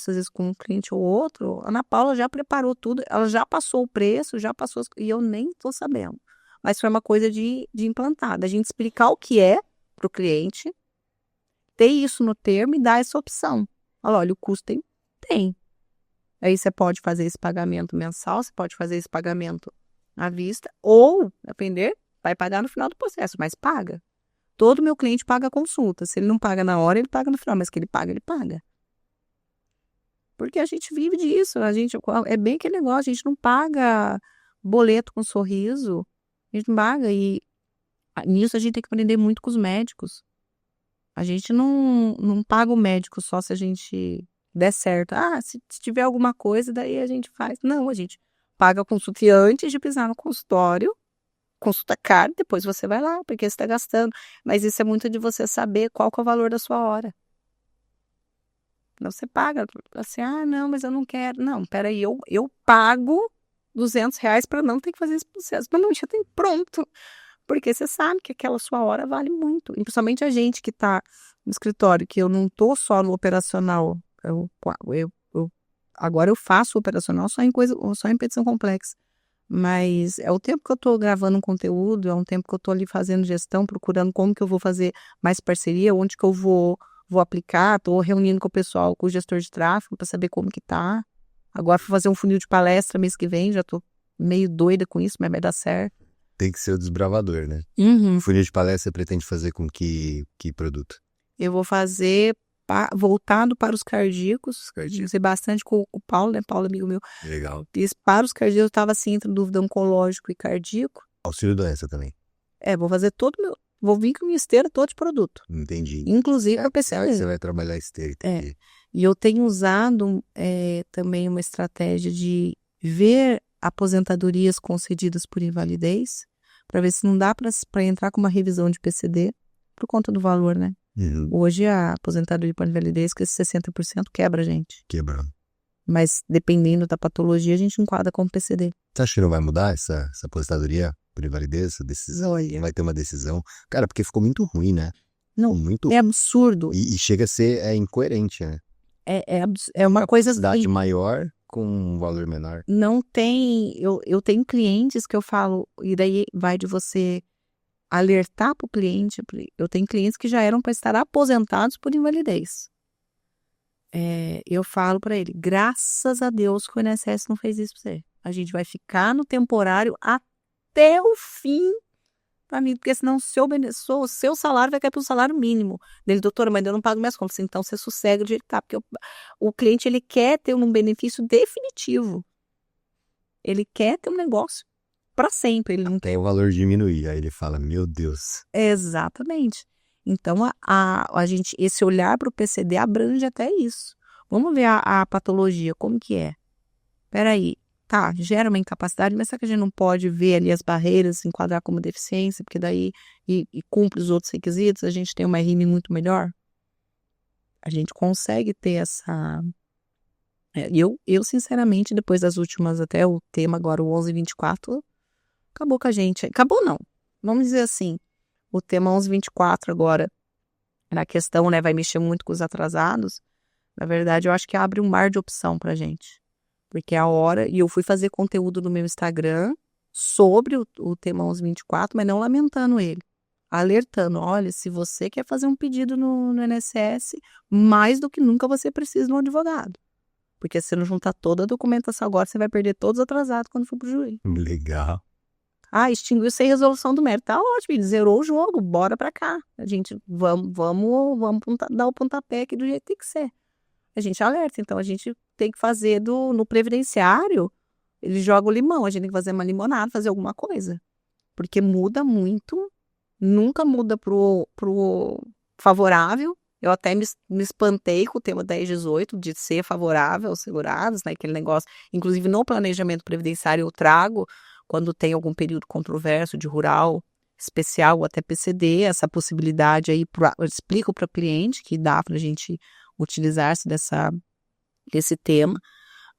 às vezes com um cliente ou outro, a Ana Paula já preparou tudo, ela já passou o preço, e eu nem estou sabendo. Mas foi uma coisa de implantar, da gente explicar o que é para o cliente, ter isso no termo e dar essa opção. Olha, o custo tem. Aí você pode fazer esse pagamento mensal, você pode fazer esse pagamento à vista, ou, depender, vai pagar no final do processo, mas paga. Todo meu cliente paga a consulta. Se ele não paga na hora, ele paga no final, mas que ele paga, ele paga. Porque a gente vive disso, é bem aquele negócio, a gente não paga boleto com sorriso, a gente não paga, e nisso a gente tem que aprender muito com os médicos. A gente não paga o médico só se a gente der certo. Se tiver alguma coisa, daí a gente faz. Não, a gente paga a consulta e antes de pisar no consultório, consulta cara, depois você vai lá, porque você está gastando. Mas isso é muito de você saber qual que é o valor da sua hora. Não, você paga, assim, não, mas eu não quero. Não, peraí, eu pago R$ 200 para não ter que fazer esse processo. Mas não, já tem pronto. Porque você sabe que aquela sua hora vale muito. E principalmente a gente que está no escritório, que eu não estou só no operacional. Agora eu faço o operacional só em petição complexa. Mas é o tempo que eu tô gravando um conteúdo, é um tempo que eu tô ali fazendo gestão, procurando como que eu vou fazer mais parceria, onde que eu vou aplicar, tô reunindo com o pessoal, com o gestor de tráfego para saber como que tá. Agora vou fazer um funil de palestra mês que vem, já tô meio doida com isso, mas vai dar certo.
Tem que ser o desbravador, né?
Uhum.
Funil de palestra você pretende fazer com que produto?
Eu vou fazer voltado para os cardíacos. Usei bastante com o Paulo, né? Paulo, amigo meu.
Legal.
Fiz para os cardíacos, eu estava assim, entre dúvida oncológico e cardíaco.
Auxílio doença também.
Vou fazer todo meu. Vou vir com minha esteira toda de produto.
Entendi.
Inclusive, eu pensei.
Você vai trabalhar esteira.
E eu tenho usado também uma estratégia de ver aposentadorias concedidas por invalidez, para ver se não dá para entrar com uma revisão de PCD, por conta do valor, né?
Uhum.
Hoje a aposentadoria por invalidez, que esse 60% quebra a gente.
Quebrando.
Mas dependendo da patologia, a gente enquadra como PCD.
Você acha que não vai mudar essa aposentadoria por invalidez, essa decisão?
Olha.
Vai ter uma decisão? Cara, porque ficou muito ruim, né?
Não,
muito
é absurdo.
E chega a ser incoerente, né?
É uma coisa
Cidade
assim,
maior com um valor menor.
não tem. Eu tenho clientes que eu falo, e daí vai de você alertar para o cliente. Eu tenho clientes que já eram para estar aposentados por invalidez. Eu falo para ele, graças a Deus que o INSS não fez isso para você. A gente vai ficar no temporário até o fim, porque senão o seu salário vai cair para o salário mínimo. Dele, doutora, mas eu não pago minhas contas. Então você sossega do jeito que tá, porque o cliente ele quer ter um benefício definitivo. Ele quer ter um negócio para sempre. Ele não
Tem o valor diminuir. Aí ele fala, meu Deus.
Exatamente. Então, a gente, esse olhar para o PCD abrange até isso. Vamos ver a patologia, como que é? Peraí, tá, gera uma incapacidade, mas será que a gente não pode ver ali as barreiras, enquadrar como deficiência, porque daí, e cumpre os outros requisitos, a gente tem uma RIM muito melhor? A gente consegue ter essa... Eu, sinceramente, depois das últimas, até o tema agora, o 1124, acabou com a gente. Acabou não, vamos dizer assim. O tema 1124 agora, na questão, né, vai mexer muito com os atrasados. Na verdade, eu acho que abre um mar de opção pra gente. Porque é a hora, e eu fui fazer conteúdo no meu Instagram sobre o tema 1124, mas não lamentando ele. Alertando, olha, se você quer fazer um pedido no INSS, mais do que nunca você precisa de um advogado. Porque se não juntar toda a documentação agora, você vai perder todos os atrasados quando for pro juiz.
Legal.
Extinguiu sem resolução do mérito. Tá ótimo, ele zerou o jogo, bora pra cá. A gente, vamos dar o pontapé aqui do jeito que tem que ser. A gente alerta, então a gente tem que fazer no previdenciário, ele joga o limão, a gente tem que fazer uma limonada, fazer alguma coisa. Porque muda muito, nunca muda pro favorável. Eu até me espantei com o tema 1018, de ser favorável aos segurados, né? Aquele negócio, inclusive no planejamento previdenciário eu trago, quando tem algum período controverso de rural especial ou até PCD, essa possibilidade aí, eu explico para o cliente que dá para a gente utilizar-se desse tema,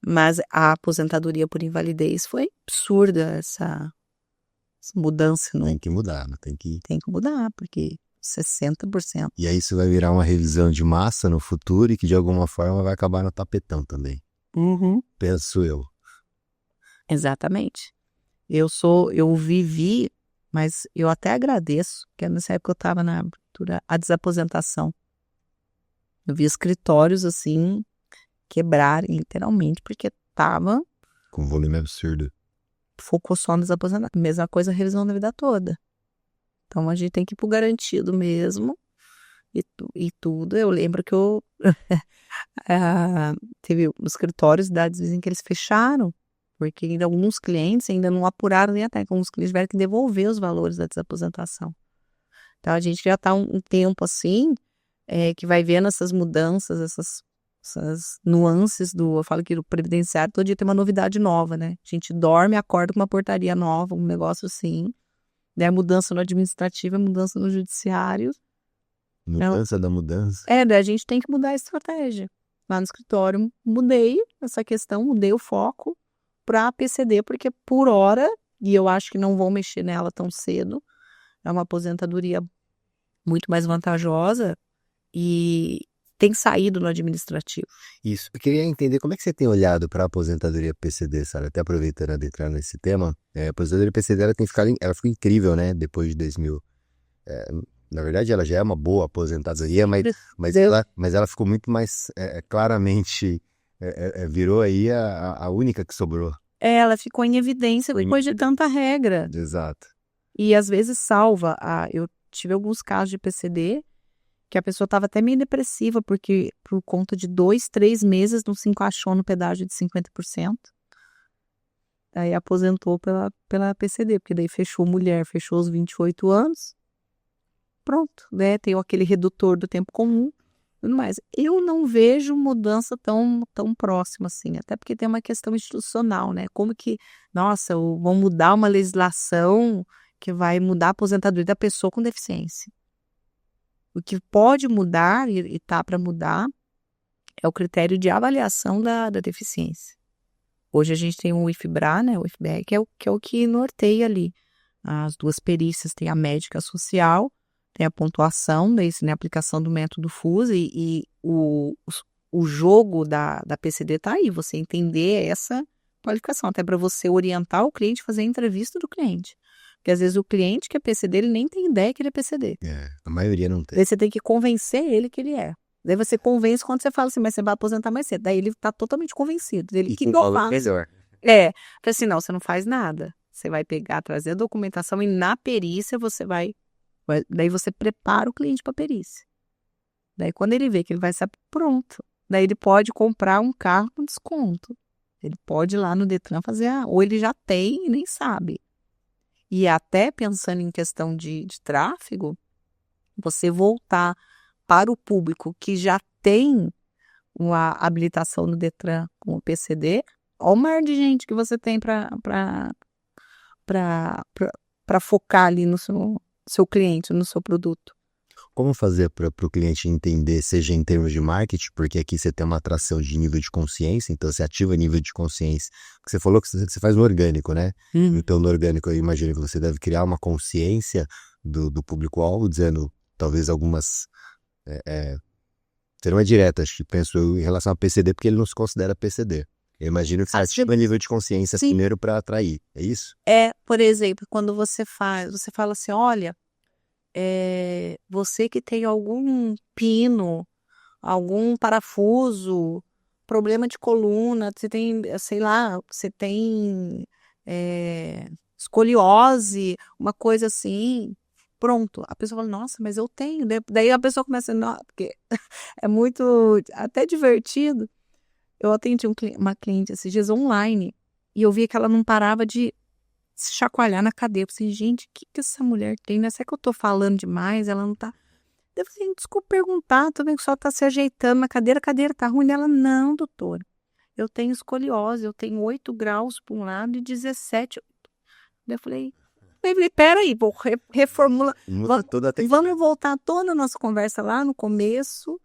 mas a aposentadoria por invalidez foi absurda, essa mudança.
Tem que mudar, tem que
mudar, porque 60%.
E aí isso vai virar uma revisão de massa no futuro e que de alguma forma vai acabar no tapetão também.
Uhum.
Penso eu.
Exatamente. Eu vivi, mas eu até agradeço, que nessa época eu estava na abertura, a desaposentação. Eu vi escritórios assim quebrarem literalmente, porque tava
com volume absurdo.
Focou só nos aposentados. Mesma coisa a revisão da vida toda. Então a gente tem que ir pro garantido mesmo. E tudo. Eu lembro que teve os escritórios da dizem que eles fecharam, porque ainda alguns clientes ainda não apuraram nem até, alguns clientes tiveram que devolver os valores da desaposentação. Então a gente já está um tempo assim, que vai vendo essas mudanças, essas nuances eu falo que o previdenciário todo dia tem uma novidade nova, né? A gente dorme e acorda com uma portaria nova, um negócio assim. Daí a mudança no administrativo, a mudança no judiciário.
Mudança da mudança.
Daí a gente tem que mudar a estratégia. Lá no escritório, mudei essa questão, mudei o foco para a PCD, porque por hora, e eu acho que não vou mexer nela tão cedo, é uma aposentadoria muito mais vantajosa e tem saído no administrativo.
Isso. Eu queria entender como é que você tem olhado para a aposentadoria PCD, Sara, até aproveitando de entrar nesse tema. A aposentadoria PCD ela ficou incrível, né? Depois de 2000. Na verdade, ela já é uma boa aposentadoria, mas ela ficou muito mais claramente, virou aí a única que sobrou.
Ela ficou em evidência depois de tanta regra.
Exato.
E às vezes salva. Eu tive alguns casos de PCD que a pessoa estava até meio depressiva, porque por conta de 2, 3 meses não se encaixou no pedágio de 50%. Aí aposentou pela PCD, porque daí fechou mulher, fechou os 28 anos. Pronto, né? Tem aquele redutor do tempo comum. Tudo mais. Eu não vejo mudança tão próxima assim, até porque tem uma questão institucional, né? Como que, nossa, vão mudar uma legislação que vai mudar a aposentadoria da pessoa com deficiência. O que pode mudar, e tá para mudar, é o critério de avaliação da deficiência. Hoje a gente tem o IFBRA, né? O IFBR, que é o que norteia ali. As duas perícias, tem a médica social, tem a pontuação, daí né, a aplicação do método FUSE e o jogo da PCD está aí, você entender essa qualificação, até para você orientar o cliente a fazer a entrevista do cliente. Porque às vezes o cliente que é PCD, ele nem tem ideia que ele é PCD.
A maioria não tem.
Daí você tem que convencer ele que ele é. Daí você convence quando você fala assim, mas você vai aposentar mais cedo. Daí ele está totalmente convencido. Ele que não faz.
Melhor.
Fala assim, não, você não faz nada. Você vai pegar, trazer a documentação e na perícia você daí você prepara o cliente para a perícia. Daí quando ele vê que ele vai ser pronto, daí ele pode comprar um carro com desconto. Ele pode ir lá no Detran fazer, ou ele já tem e nem sabe. E até pensando em questão de tráfego, você voltar para o público que já tem uma habilitação no Detran com o PCD, olha o mar de gente que você tem para focar ali no seu cliente, no seu produto.
Como fazer para o cliente entender, seja em termos de marketing, porque aqui você tem uma atração de nível de consciência, então você ativa nível de consciência. Porque você falou que você faz no orgânico, né? Então no orgânico eu imagino que você deve criar uma consciência do público-alvo, dizendo talvez algumas... serão diretas, penso eu, em relação a PCD, porque ele não se considera PCD. Eu imagino que você ativa nível de consciência primeiro para atrair, é isso?
Por exemplo, quando você fala assim, olha, você que tem algum pino, algum parafuso, problema de coluna, você tem, sei lá, você tem escoliose, uma coisa assim, pronto. A pessoa fala, nossa, mas eu tenho. Daí a pessoa começa a, porque é muito, até divertido. Eu atendi uma cliente esses dias online e eu vi que ela não parava de se chacoalhar na cadeira. Eu falei, gente, o que essa mulher tem? Né? Será que eu tô falando demais? Ela não tá... Eu falei, desculpa perguntar, tô vendo que só tá se ajeitando na cadeira, a cadeira tá ruim. Ela, não, doutora, eu tenho escoliose, eu tenho 8 graus para um lado e 17. Eu falei, peraí, vou reformular. Vamos voltar toda a nossa conversa lá no começo,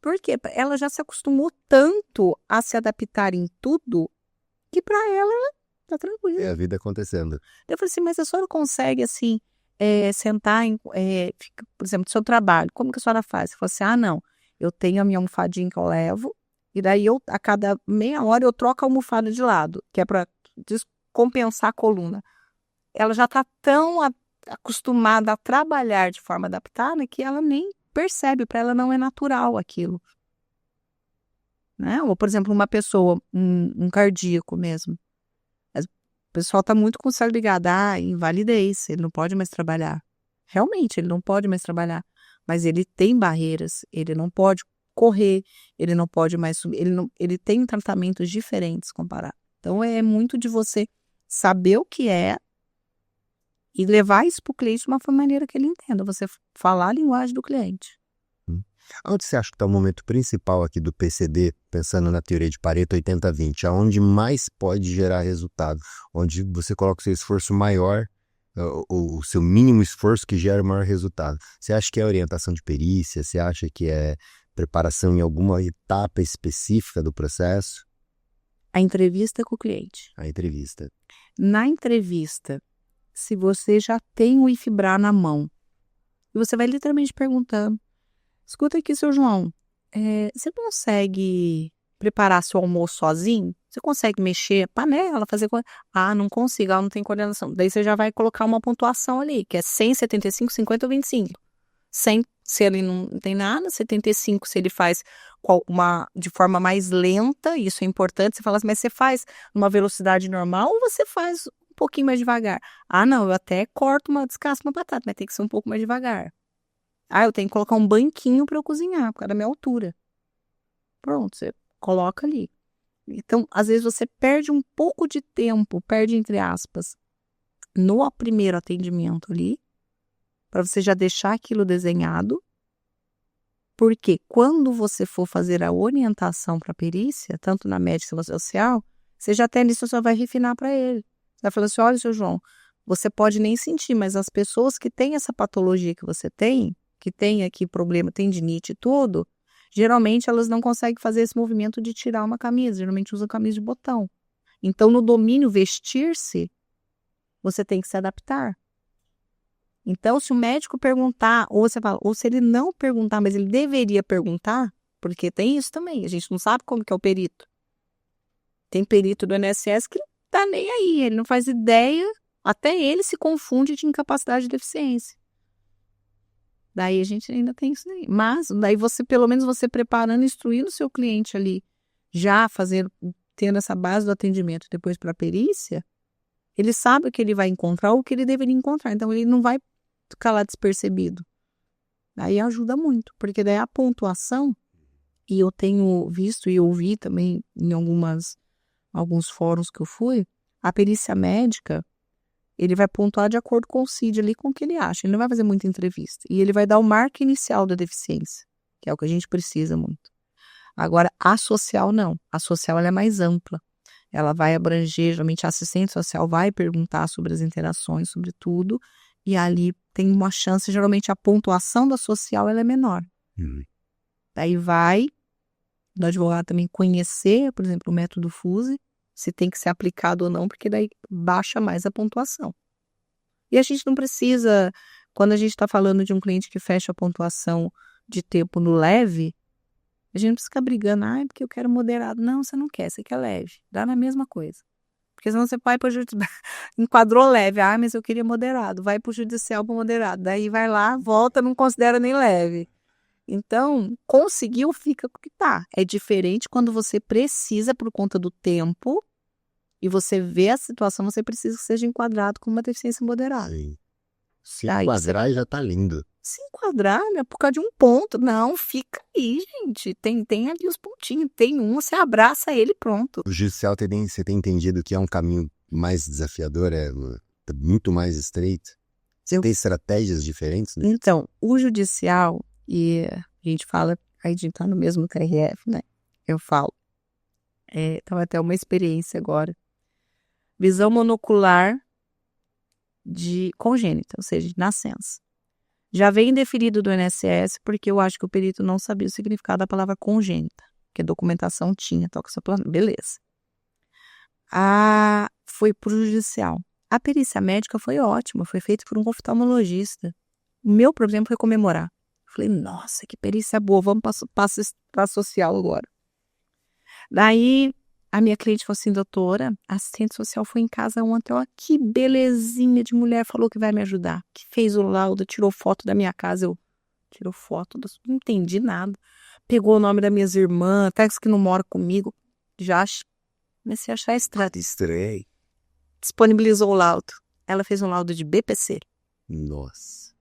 porque ela já se acostumou tanto a se adaptar em tudo que para ela tá tranquilo.
É a vida acontecendo.
Eu falei assim, mas a senhora consegue, assim, sentar, por exemplo, do seu trabalho, como que a senhora faz? Você falou assim, não, eu tenho a minha almofadinha que eu levo, e daí a cada meia hora eu troco a almofada de lado, que é para compensar a coluna. Ela já está tão acostumada a trabalhar de forma adaptada que ela nem percebe, para ela não é natural aquilo. Né? Ou, por exemplo, uma pessoa, um cardíaco mesmo, o pessoal está muito com o cérebro ligado, invalidez, ele não pode mais trabalhar. Realmente, ele não pode mais trabalhar. Mas ele tem barreiras, ele não pode correr, ele não pode mais subir, ele tem tratamentos diferentes comparado. Então, é muito de você saber o que é e levar isso para o cliente de uma maneira que ele entenda. Você falar a linguagem do cliente.
Onde você acha que está o momento principal aqui do PCD, pensando na teoria de Pareto 80-20, aonde mais pode gerar resultado? Onde você coloca o seu esforço maior, o seu mínimo esforço que gera o maior resultado? Você acha que é orientação de perícia? Você acha que é preparação em alguma etapa específica do processo?
A entrevista com o cliente.
A entrevista.
Na entrevista, se você já tem o IFBRA na mão, e você vai literalmente perguntando, escuta aqui, seu João, Você consegue preparar seu almoço sozinho? Você consegue mexer a panela, fazer coisa? Ah, não consigo, ela não tem coordenação. Daí você já vai colocar uma pontuação ali, que é 100, 75, 50 ou 25. 100 se ele não tem nada, 75 se ele faz de forma mais lenta, isso é importante. Você fala assim, mas você faz numa velocidade normal ou você faz um pouquinho mais devagar? Ah, não, eu até descasco uma batata, mas tem que ser um pouco mais devagar. Ah, eu tenho que colocar um banquinho para eu cozinhar, por causa da minha altura. Pronto, você coloca ali. Então, às vezes você perde um pouco de tempo, perde entre aspas, no primeiro atendimento ali, para você já deixar aquilo desenhado, porque quando você for fazer a orientação para a perícia, tanto na médica quanto na social, você já até nisso só vai refinar para ele. Você vai falar assim, olha, seu João, você pode nem sentir, mas as pessoas que têm essa patologia que você tem, que tem aqui problema, tendinite e tudo, geralmente elas não conseguem fazer esse movimento de tirar uma camisa, geralmente usa camisa de botão. Então, no domínio vestir-se, você tem que se adaptar. Então, se o médico perguntar, ou se ele não perguntar, mas ele deveria perguntar, porque tem isso também, a gente não sabe como que é o perito. Tem perito do INSS que não tá nem aí, ele não faz ideia, até ele se confunde de incapacidade de deficiência. Daí a gente ainda tem isso aí. Mas, daí pelo menos você preparando, instruindo o seu cliente ali, já tendo essa base do atendimento depois para a perícia, ele sabe o que ele vai encontrar ou o que ele deveria encontrar. Então, ele não vai ficar lá despercebido. Daí ajuda muito, porque daí a pontuação, e eu tenho visto e ouvi também em alguns fóruns que eu fui, a perícia médica, ele vai pontuar de acordo com o CID ali, com o que ele acha. Ele não vai fazer muita entrevista. E ele vai dar o marco inicial da deficiência, que é o que a gente precisa muito. Agora, a social não. A social ela é mais ampla. Ela vai abranger, geralmente a assistente social vai perguntar sobre as interações, sobre tudo, e ali tem uma chance, geralmente a pontuação da social ela é menor. Daí vai do advogado também conhecer, por exemplo, o método FUSE, se tem que ser aplicado ou não, porque daí baixa mais a pontuação. E a gente não precisa, quando a gente está falando de um cliente que fecha a pontuação de tempo no leve, a gente não precisa ficar brigando, porque eu quero moderado. Não, você não quer, você quer leve. Dá na mesma coisa. Porque senão você vai para o judicial, enquadrou leve, mas eu queria moderado. Vai para o judicial para moderado. Daí vai lá, volta, não considera nem leve. Então, conseguiu, fica com o que tá. É diferente quando você precisa, por conta do tempo, e você vê a situação, você precisa que seja enquadrado com uma deficiência moderada.
Sim. Se enquadrar já tá lindo.
Se enquadrar, né, por causa de um ponto. Não, fica aí, gente. Tem ali os pontinhos. Tem um, você abraça ele pronto.
O judicial você tem entendido que é um caminho mais desafiador, é muito mais estreito? Você tem estratégias diferentes? Né?
Então, o judicial, e a gente fala, a gente tá no mesmo TRF, né? Eu falo. Então, até uma experiência agora. Visão monocular de congênita, ou seja, de nascença. Já vem definido do INSS porque eu acho que o perito não sabia o significado da palavra congênita, que a documentação tinha, toca essa plano, beleza. Foi pro judicial. A perícia médica foi ótima, foi feita por um oftalmologista. O meu problema foi comemorar. Falei, nossa, que perícia boa, vamos para social agora. Daí, a minha cliente falou assim, doutora, a assistente social foi em casa ontem, ó, que belezinha de mulher, falou que vai me ajudar, que fez o laudo, tirou foto da minha casa, tirou foto, não entendi nada, pegou o nome das minhas irmãs, até que não mora comigo, já comecei a achar estranho. Disponibilizou o laudo, ela fez um laudo de BPC.
Nossa.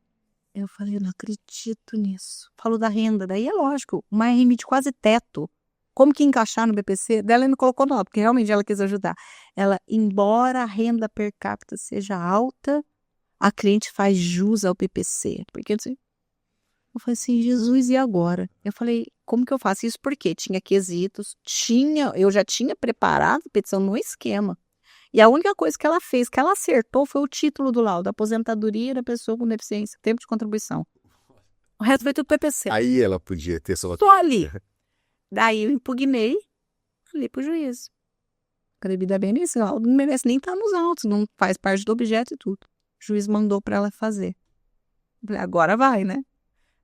Eu falei, eu não acredito nisso. Falou da renda, daí é lógico, uma RM de quase teto. Como que encaixar no BPC? Dela ela não colocou não, porque realmente ela quis ajudar. Ela, embora a renda per capita seja alta, a cliente faz jus ao BPC. Porque eu falei assim, Jesus, e agora? Eu falei, como que eu faço isso? Porque tinha quesitos, eu já tinha preparado a petição no esquema. E a única coisa que ela fez, que ela acertou, foi o título do laudo, aposentadoria da pessoa com deficiência, tempo de contribuição. O resto foi tudo PPC.
Aí ela podia ter só
ali. Daí eu impugnei, falei pro juiz. Acredita bem nisso, o laudo não merece nem estar nos autos, não faz parte do objeto e tudo. O juiz mandou para ela fazer. Eu falei, agora vai, né?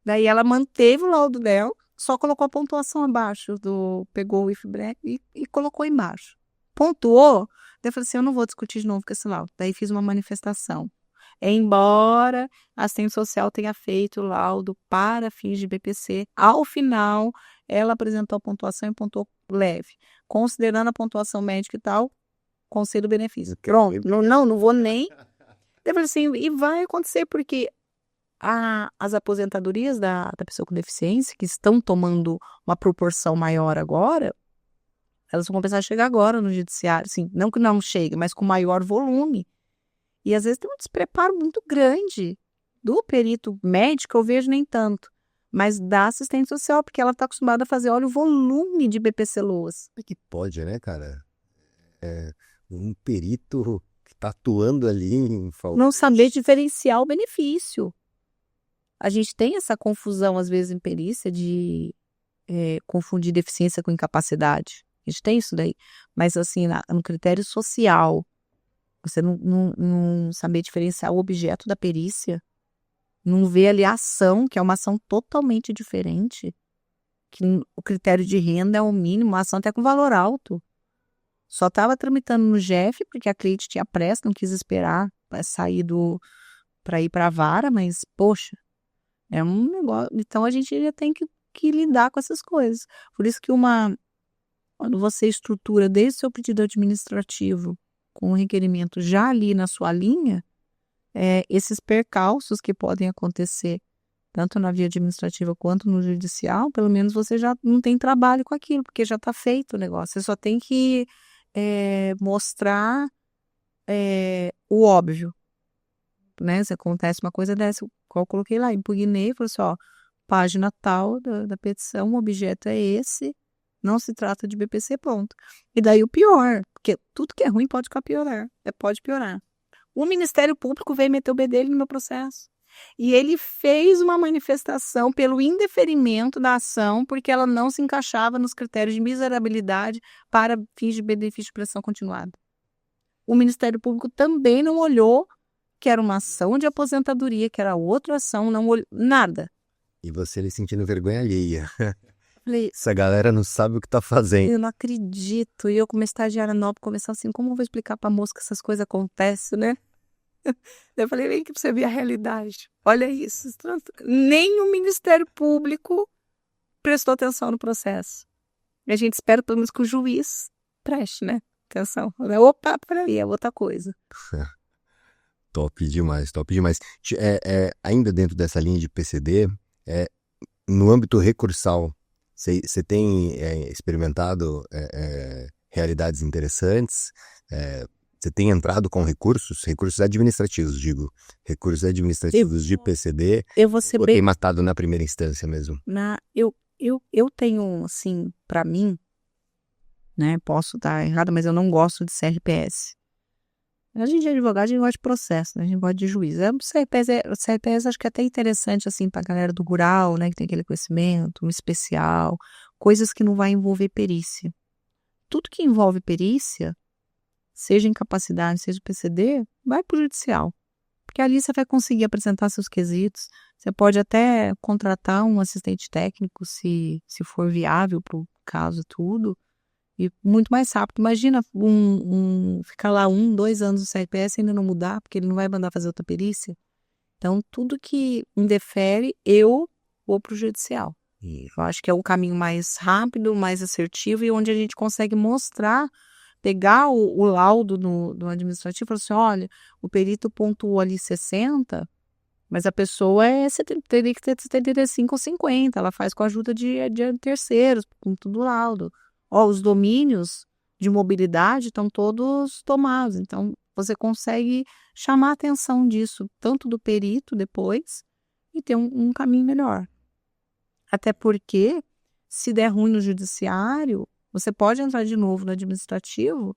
Daí ela manteve o laudo dela, só colocou a pontuação abaixo pegou o if break e colocou embaixo. Pontuou, daí eu falei assim, eu não vou discutir de novo com esse laudo. Daí fiz uma manifestação. Embora a assistente social tenha feito o laudo para fins de BPC, ao final ela apresentou a pontuação e pontuou leve. Considerando a pontuação médica e tal, concedo o benefício. Pronto, não vou nem... Eu falei assim, e vai acontecer porque as aposentadorias da pessoa com deficiência, que estão tomando uma proporção maior agora, elas vão começar a chegar agora no judiciário, assim, não que não chegue, mas com maior volume. E às vezes tem um despreparo muito grande do perito médico, eu vejo nem tanto, mas da assistente social, porque ela está acostumada a fazer, olha o volume de BPC LOAS.
Como é que pode, né, cara? Um perito que tá atuando ali em
Não saber diferenciar o benefício. A gente tem essa confusão, às vezes, em perícia, de confundir deficiência com incapacidade. A gente tem isso daí. Mas, assim, no critério social, você não saber diferenciar o objeto da perícia, não ver ali a ação, que é uma ação totalmente diferente, que o critério de renda é o mínimo, uma ação até com valor alto. Só estava tramitando no GEF, porque a cliente tinha pressa, não quis esperar sair para ir para a vara, mas, poxa, é um negócio. Então, a gente já tem que lidar com essas coisas. Por isso que quando você estrutura desde o seu pedido administrativo com o requerimento já ali na sua linha, esses percalços que podem acontecer, tanto na via administrativa quanto no judicial, pelo menos você já não tem trabalho com aquilo, porque já está feito o negócio. Você só tem que mostrar o óbvio, né? Se acontece uma coisa dessa, qual eu coloquei lá, impugnei, falei assim, ó, página tal da petição, o objeto é esse, não se trata de BPC, ponto. E daí o pior, porque tudo que é ruim pode piorar. Pode piorar. O Ministério Público veio meter o bedelho no meu processo. E ele fez uma manifestação pelo indeferimento da ação, porque ela não se encaixava nos critérios de miserabilidade para fins de benefício de prestação continuada. O Ministério Público também não olhou que era uma ação de aposentadoria, que era outra ação, não olhou nada.
E você ali sentindo vergonha alheia.
Falei,
essa galera não sabe o que tá fazendo.
Eu não acredito. E eu, como estagiária nova, começar assim, como eu vou explicar pra moça que essas coisas acontecem, né? Eu falei, vem aqui pra você ver a realidade. Olha isso. Nem o Ministério Público prestou atenção no processo. E a gente espera, pelo menos, que o juiz preste, né? Atenção. Opa, peraí, é outra coisa.
Top demais, top demais. Ainda dentro dessa linha de PCD, no âmbito recursal, você tem experimentado realidades interessantes? Você tem entrado com recursos administrativos, digo, recursos administrativos de PCD,
eu vou ser
ou
bem...
tem matado na primeira instância mesmo?
Eu tenho, assim, para mim, né, posso estar errada, mas eu não gosto de CRPS. A gente é advogado, a gente gosta de processo, né? A gente gosta de juiz. O CRPS acho que é até interessante, assim, pra galera do rural, né, que tem aquele conhecimento, um especial, coisas que não vai envolver perícia. Tudo que envolve perícia, seja incapacidade, seja PCD, vai pro judicial. Porque ali você vai conseguir apresentar seus quesitos. Você pode até contratar um assistente técnico, se for viável pro caso tudo. E muito mais rápido. Imagina ficar lá 2 anos no CRPS e ainda não mudar, porque ele não vai mandar fazer outra perícia. Então, tudo que indefere, eu vou para o judicial. Eu acho que é o caminho mais rápido, mais assertivo e onde a gente consegue mostrar, pegar o laudo no administrativo e falar assim, olha, o perito pontuou ali 60, mas a pessoa teria que ter 75 ou 50, ela faz com a ajuda de terceiros, com tudo laudo. Os domínios de mobilidade estão todos tomados, então você consegue chamar a atenção disso, tanto do perito depois, e ter um caminho melhor. Até porque, se der ruim no judiciário, você pode entrar de novo no administrativo,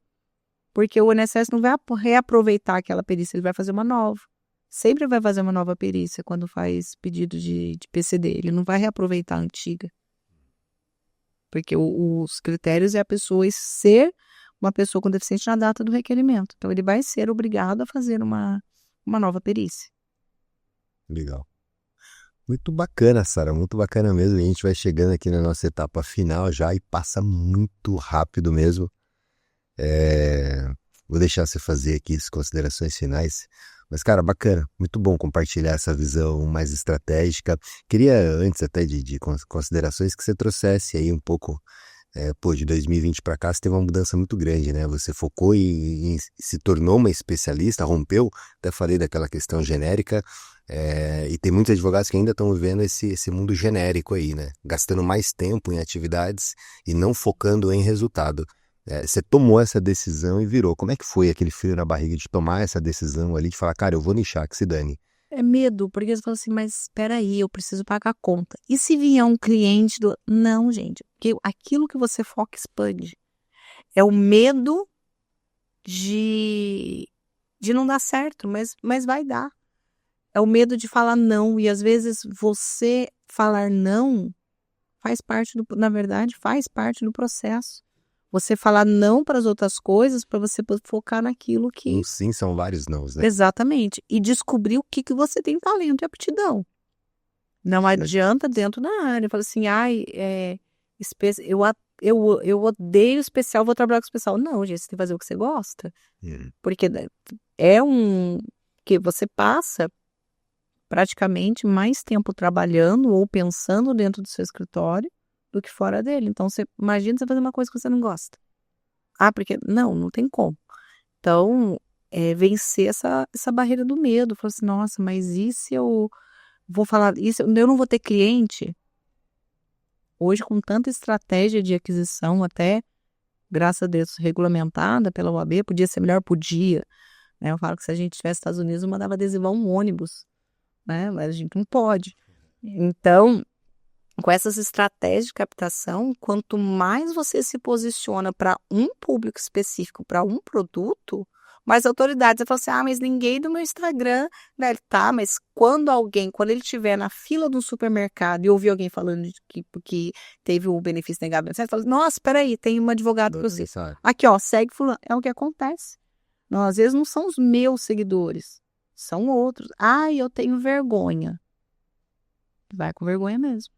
porque o INSS não vai reaproveitar aquela perícia, ele vai fazer uma nova. Sempre vai fazer uma nova perícia quando faz pedido de PCD, ele não vai reaproveitar a antiga. Porque os critérios é a pessoa ser uma pessoa com deficiência na data do requerimento. Então, ele vai ser obrigado a fazer uma nova perícia.
Legal. Muito bacana, Sara, muito bacana mesmo. E a gente vai chegando aqui na nossa etapa final já e passa muito rápido mesmo. É, Vou deixar você fazer aqui as considerações finais. Mas, cara, bacana, muito bom compartilhar essa visão mais estratégica. Queria, antes até de considerações, que você trouxesse aí um pouco, de 2020 para cá, você teve uma mudança muito grande, né? Você focou e se tornou uma especialista, rompeu, até falei daquela questão genérica, e tem muitos advogados que ainda estão vivendo esse mundo genérico aí, né? Gastando mais tempo em atividades e não focando em resultado. Você tomou essa decisão e virou. Como é que foi aquele frio na barriga de tomar essa decisão ali, de falar, cara, eu vou nichar, que se dane?
É medo, porque você fala assim, mas espera aí, eu preciso pagar a conta. E se vier um cliente do... Não, gente, porque aquilo que você foca expande. É o medo de, de não dar certo, mas vai dar. É o medo de falar não, e às vezes você falar não faz parte na verdade, faz parte do processo. Você falar não para as outras coisas para você focar naquilo que...
Um sim são vários nãos, né?
Exatamente. E descobrir o que você tem talento e aptidão. Não adianta dentro da área. Fala assim, ai, eu odeio especial, vou trabalhar com especial. Não, gente, você tem que fazer o que você gosta. Porque é que você passa praticamente mais tempo trabalhando ou pensando dentro do seu escritório do que fora dele. Então, você imagina você fazer uma coisa que você não gosta. Ah, porque... Não tem como. Então, vencer essa barreira do medo. Falar assim, nossa, mas e se eu vou falar... E se eu não vou ter cliente? Hoje, com tanta estratégia de aquisição, até, graças a Deus, regulamentada pela OAB, podia ser melhor? Podia. Né? Eu falo que se a gente estivesse nos Estados Unidos, eu mandava adesivar um ônibus. Né? Mas a gente não pode. Então, com essas estratégias de captação, quanto mais você se posiciona para um público específico, para um produto, mais autoridades. Você fala assim, mas ninguém do meu Instagram, né? Tá, mas quando ele estiver na fila do supermercado e ouvir alguém falando que teve o benefício negado, você fala, nossa, espera aí, tem um advogado para você. Aqui, ó, segue fulano. É o que acontece. Não, às vezes não são os meus seguidores, são outros. Eu tenho vergonha. Vai com vergonha mesmo.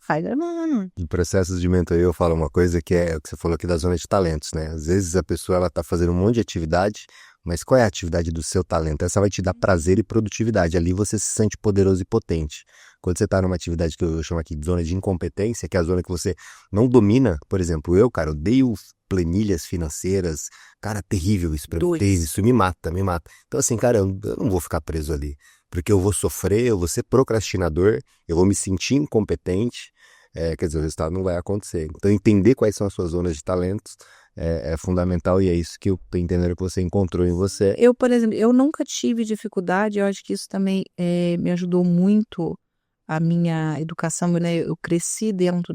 Faz vergonha.
Em processos de mentoria eu falo uma coisa que é o que você falou aqui da zona de talentos, né? Às vezes a pessoa ela tá fazendo um monte de atividade, mas qual é a atividade do seu talento? Essa vai te dar prazer e produtividade. Ali você se sente poderoso e potente. Quando você tá numa atividade que eu chamo aqui de zona de incompetência, que é a zona que você não domina, por exemplo, cara, odeio planilhas financeiras, cara, terrível isso pra mim, isso me mata. Então assim, cara, eu não vou ficar preso ali, porque eu vou sofrer, eu vou ser procrastinador, eu vou me sentir incompetente, quer dizer, o resultado não vai acontecer. Então entender quais são as suas zonas de talentos é fundamental e é isso que eu tô entendendo que você encontrou em você.
Eu, por exemplo, eu nunca tive dificuldade, eu acho que isso também me ajudou muito a minha educação, né? Eu cresci dentro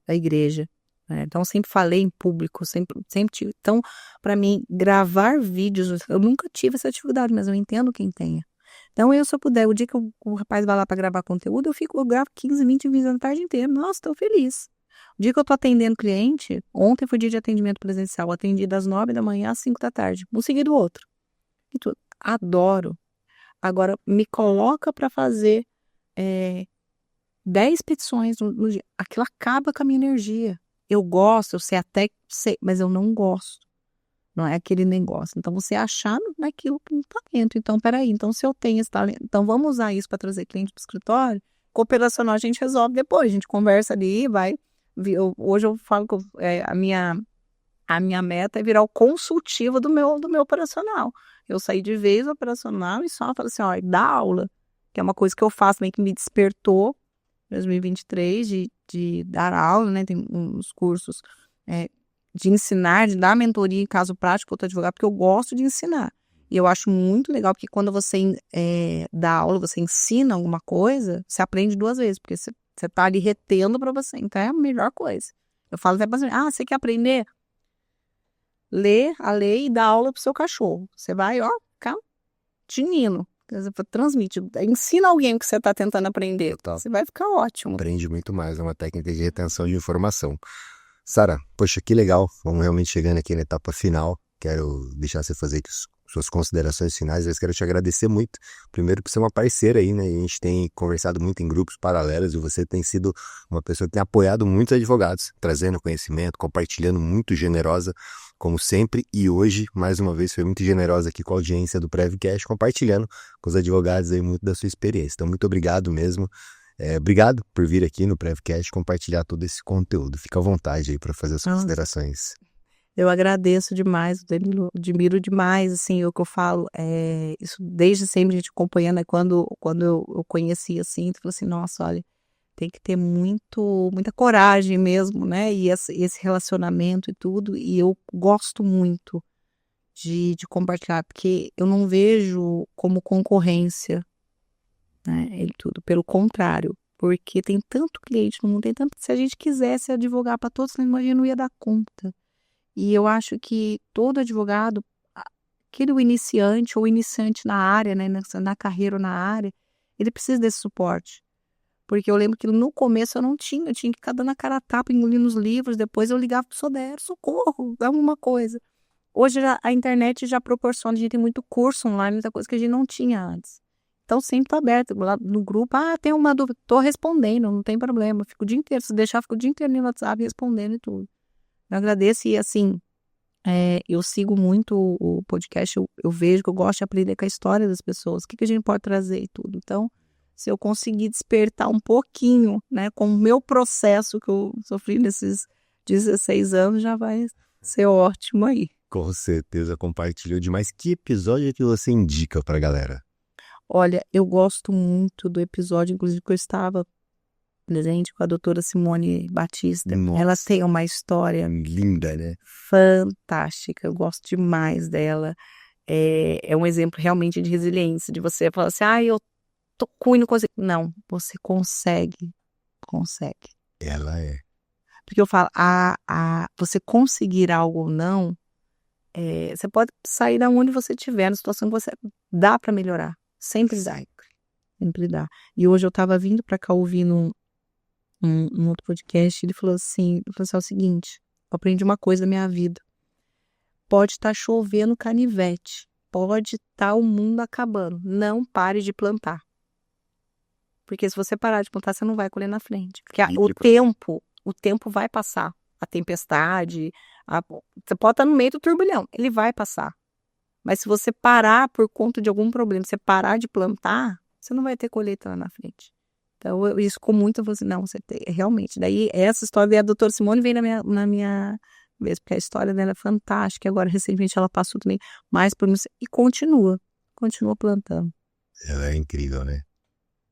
da igreja, né? Então sempre falei em público, sempre tive. Então, para mim, gravar vídeos, eu nunca tive essa dificuldade, mas eu entendo quem tenha. Então, se eu puder, o dia que o rapaz vai lá para gravar conteúdo, eu gravo 15, 20 vídeos a tarde inteira. Nossa, estou feliz. O dia que eu tô atendendo cliente, ontem foi dia de atendimento presencial, atendi das 9 da manhã às 5 da tarde, um seguido do outro. E tudo. Adoro. Agora, me coloca para fazer 10 petições no dia. Aquilo acaba com a minha energia. Eu gosto, eu sei até, mas eu não gosto. Não é aquele negócio. Então, você achar naquilo que é um talento. Então, peraí, então se eu tenho esse talento, então vamos usar isso para trazer cliente para o escritório? Cooperacional a gente resolve depois, a gente conversa ali, vai. Hoje eu falo que a minha meta é virar o consultivo do meu operacional. Eu saí de vez do operacional e só falo assim, dá aula, que é uma coisa que eu faço também que me despertou em 2023 de dar aula, né? Tem uns cursos de ensinar, de dar mentoria em caso prático para outro advogado, porque eu gosto de ensinar. E eu acho muito legal, porque quando você dá aula, você ensina alguma coisa, você aprende 2 vezes, porque você está ali retendo para você. Então, é a melhor coisa. Eu falo até para você, você quer aprender? Lê a lei e dá aula pro seu cachorro. Você vai, ficar tinindo. Transmite. Ensina alguém o que você está tentando aprender. Total. Você vai ficar ótimo.
Aprende muito mais, é uma técnica de retenção de informação. Sara, poxa, que legal. Vamos realmente chegando aqui na etapa final. Quero deixar você fazer suas considerações finais. Eu quero te agradecer muito, primeiro por ser uma parceira aí, né? A gente tem conversado muito em grupos paralelos e você tem sido uma pessoa que tem apoiado muitos advogados, trazendo conhecimento, compartilhando, muito generosa, como sempre. E hoje, mais uma vez, foi muito generosa aqui com a audiência do Prevcast, compartilhando com os advogados aí muito da sua experiência. Então, muito obrigado mesmo. Obrigado por vir aqui no Prevcast compartilhar todo esse conteúdo. Fica à vontade aí para fazer as considerações.
Eu agradeço demais, admiro demais, assim, o que eu falo, isso desde sempre a gente acompanhando, né, quando eu conheci, assim, eu falei assim, nossa, olha, tem que ter muita coragem mesmo, né, e esse relacionamento e tudo, e eu gosto muito de compartilhar, porque eu não vejo como concorrência, né, e tudo, pelo contrário, porque tem tanto cliente no mundo, se a gente quisesse advogar para todos, imagina, não ia dar conta. E eu acho que todo advogado, aquele iniciante ou iniciante na área, né, na carreira ou na área, ele precisa desse suporte. Porque eu lembro que no começo eu tinha que ficar dando a cara a tapa, engolindo os livros, depois eu ligava pro Sodero, socorro, dá uma coisa. Hoje a internet já proporciona, a gente tem muito curso online, muita coisa que a gente não tinha antes. Então sempre tô aberto, lá no grupo, tem uma dúvida, tô respondendo, não tem problema, fico o dia inteiro, se deixar, fico o dia inteiro no WhatsApp respondendo e tudo. Eu agradeço e, assim, eu sigo muito o podcast, eu vejo que eu gosto de aprender com a história das pessoas, o que a gente pode trazer e tudo. Então, se eu conseguir despertar um pouquinho, né, com o meu processo que eu sofri nesses 16 anos, já vai ser ótimo aí.
Com certeza, compartilhou demais. Que episódio que você indica pra galera?
Olha, eu gosto muito do episódio, inclusive, que eu estava presente com a doutora Simone Batista.
Nossa.
Ela tem uma história
Linda, né?
Fantástica, eu gosto demais dela. É um exemplo realmente de resiliência, de você falar assim, eu tô ruim, não consigo. Não, você consegue.
Ela é.
Porque eu falo, você conseguir algo ou não, você pode sair da onde você estiver, na situação que você dá para melhorar. Sempre dá. Sempre dá. E hoje eu estava vindo para cá ouvindo um outro podcast, ele falou assim, é o seguinte, eu aprendi uma coisa da minha vida. Pode estar chovendo canivete, pode estar o mundo acabando, não pare de plantar. Porque se você parar de plantar, você não vai colher na frente. Porque o tempo vai passar. A tempestade, você pode estar no meio do turbilhão, ele vai passar. Mas se você parar por conta de algum problema, você parar de plantar, você não vai ter colheita lá na frente. Então, isso ficou muito, eu falei assim, não, você tem, realmente. Daí, essa história da doutora Simone veio na minha vez, porque a história dela é fantástica. E agora, recentemente, ela passou também mais por mim e continua plantando.
Ela é incrível, né?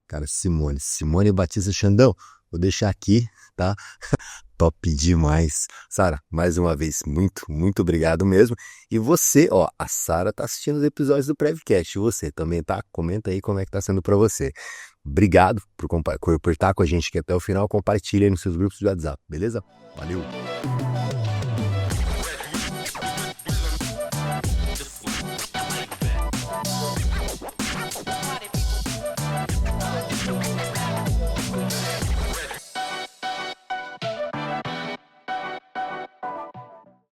Cara, Simone Batista Xandão, vou deixar aqui, tá? Top demais. Sara, mais uma vez, muito obrigado mesmo. E você, a Sara tá assistindo os episódios do Prevcast. E você também, tá? Comenta aí como é que tá sendo pra você. Obrigado por estar com a gente aqui até o final. Compartilha aí nos seus grupos de WhatsApp, beleza? Valeu!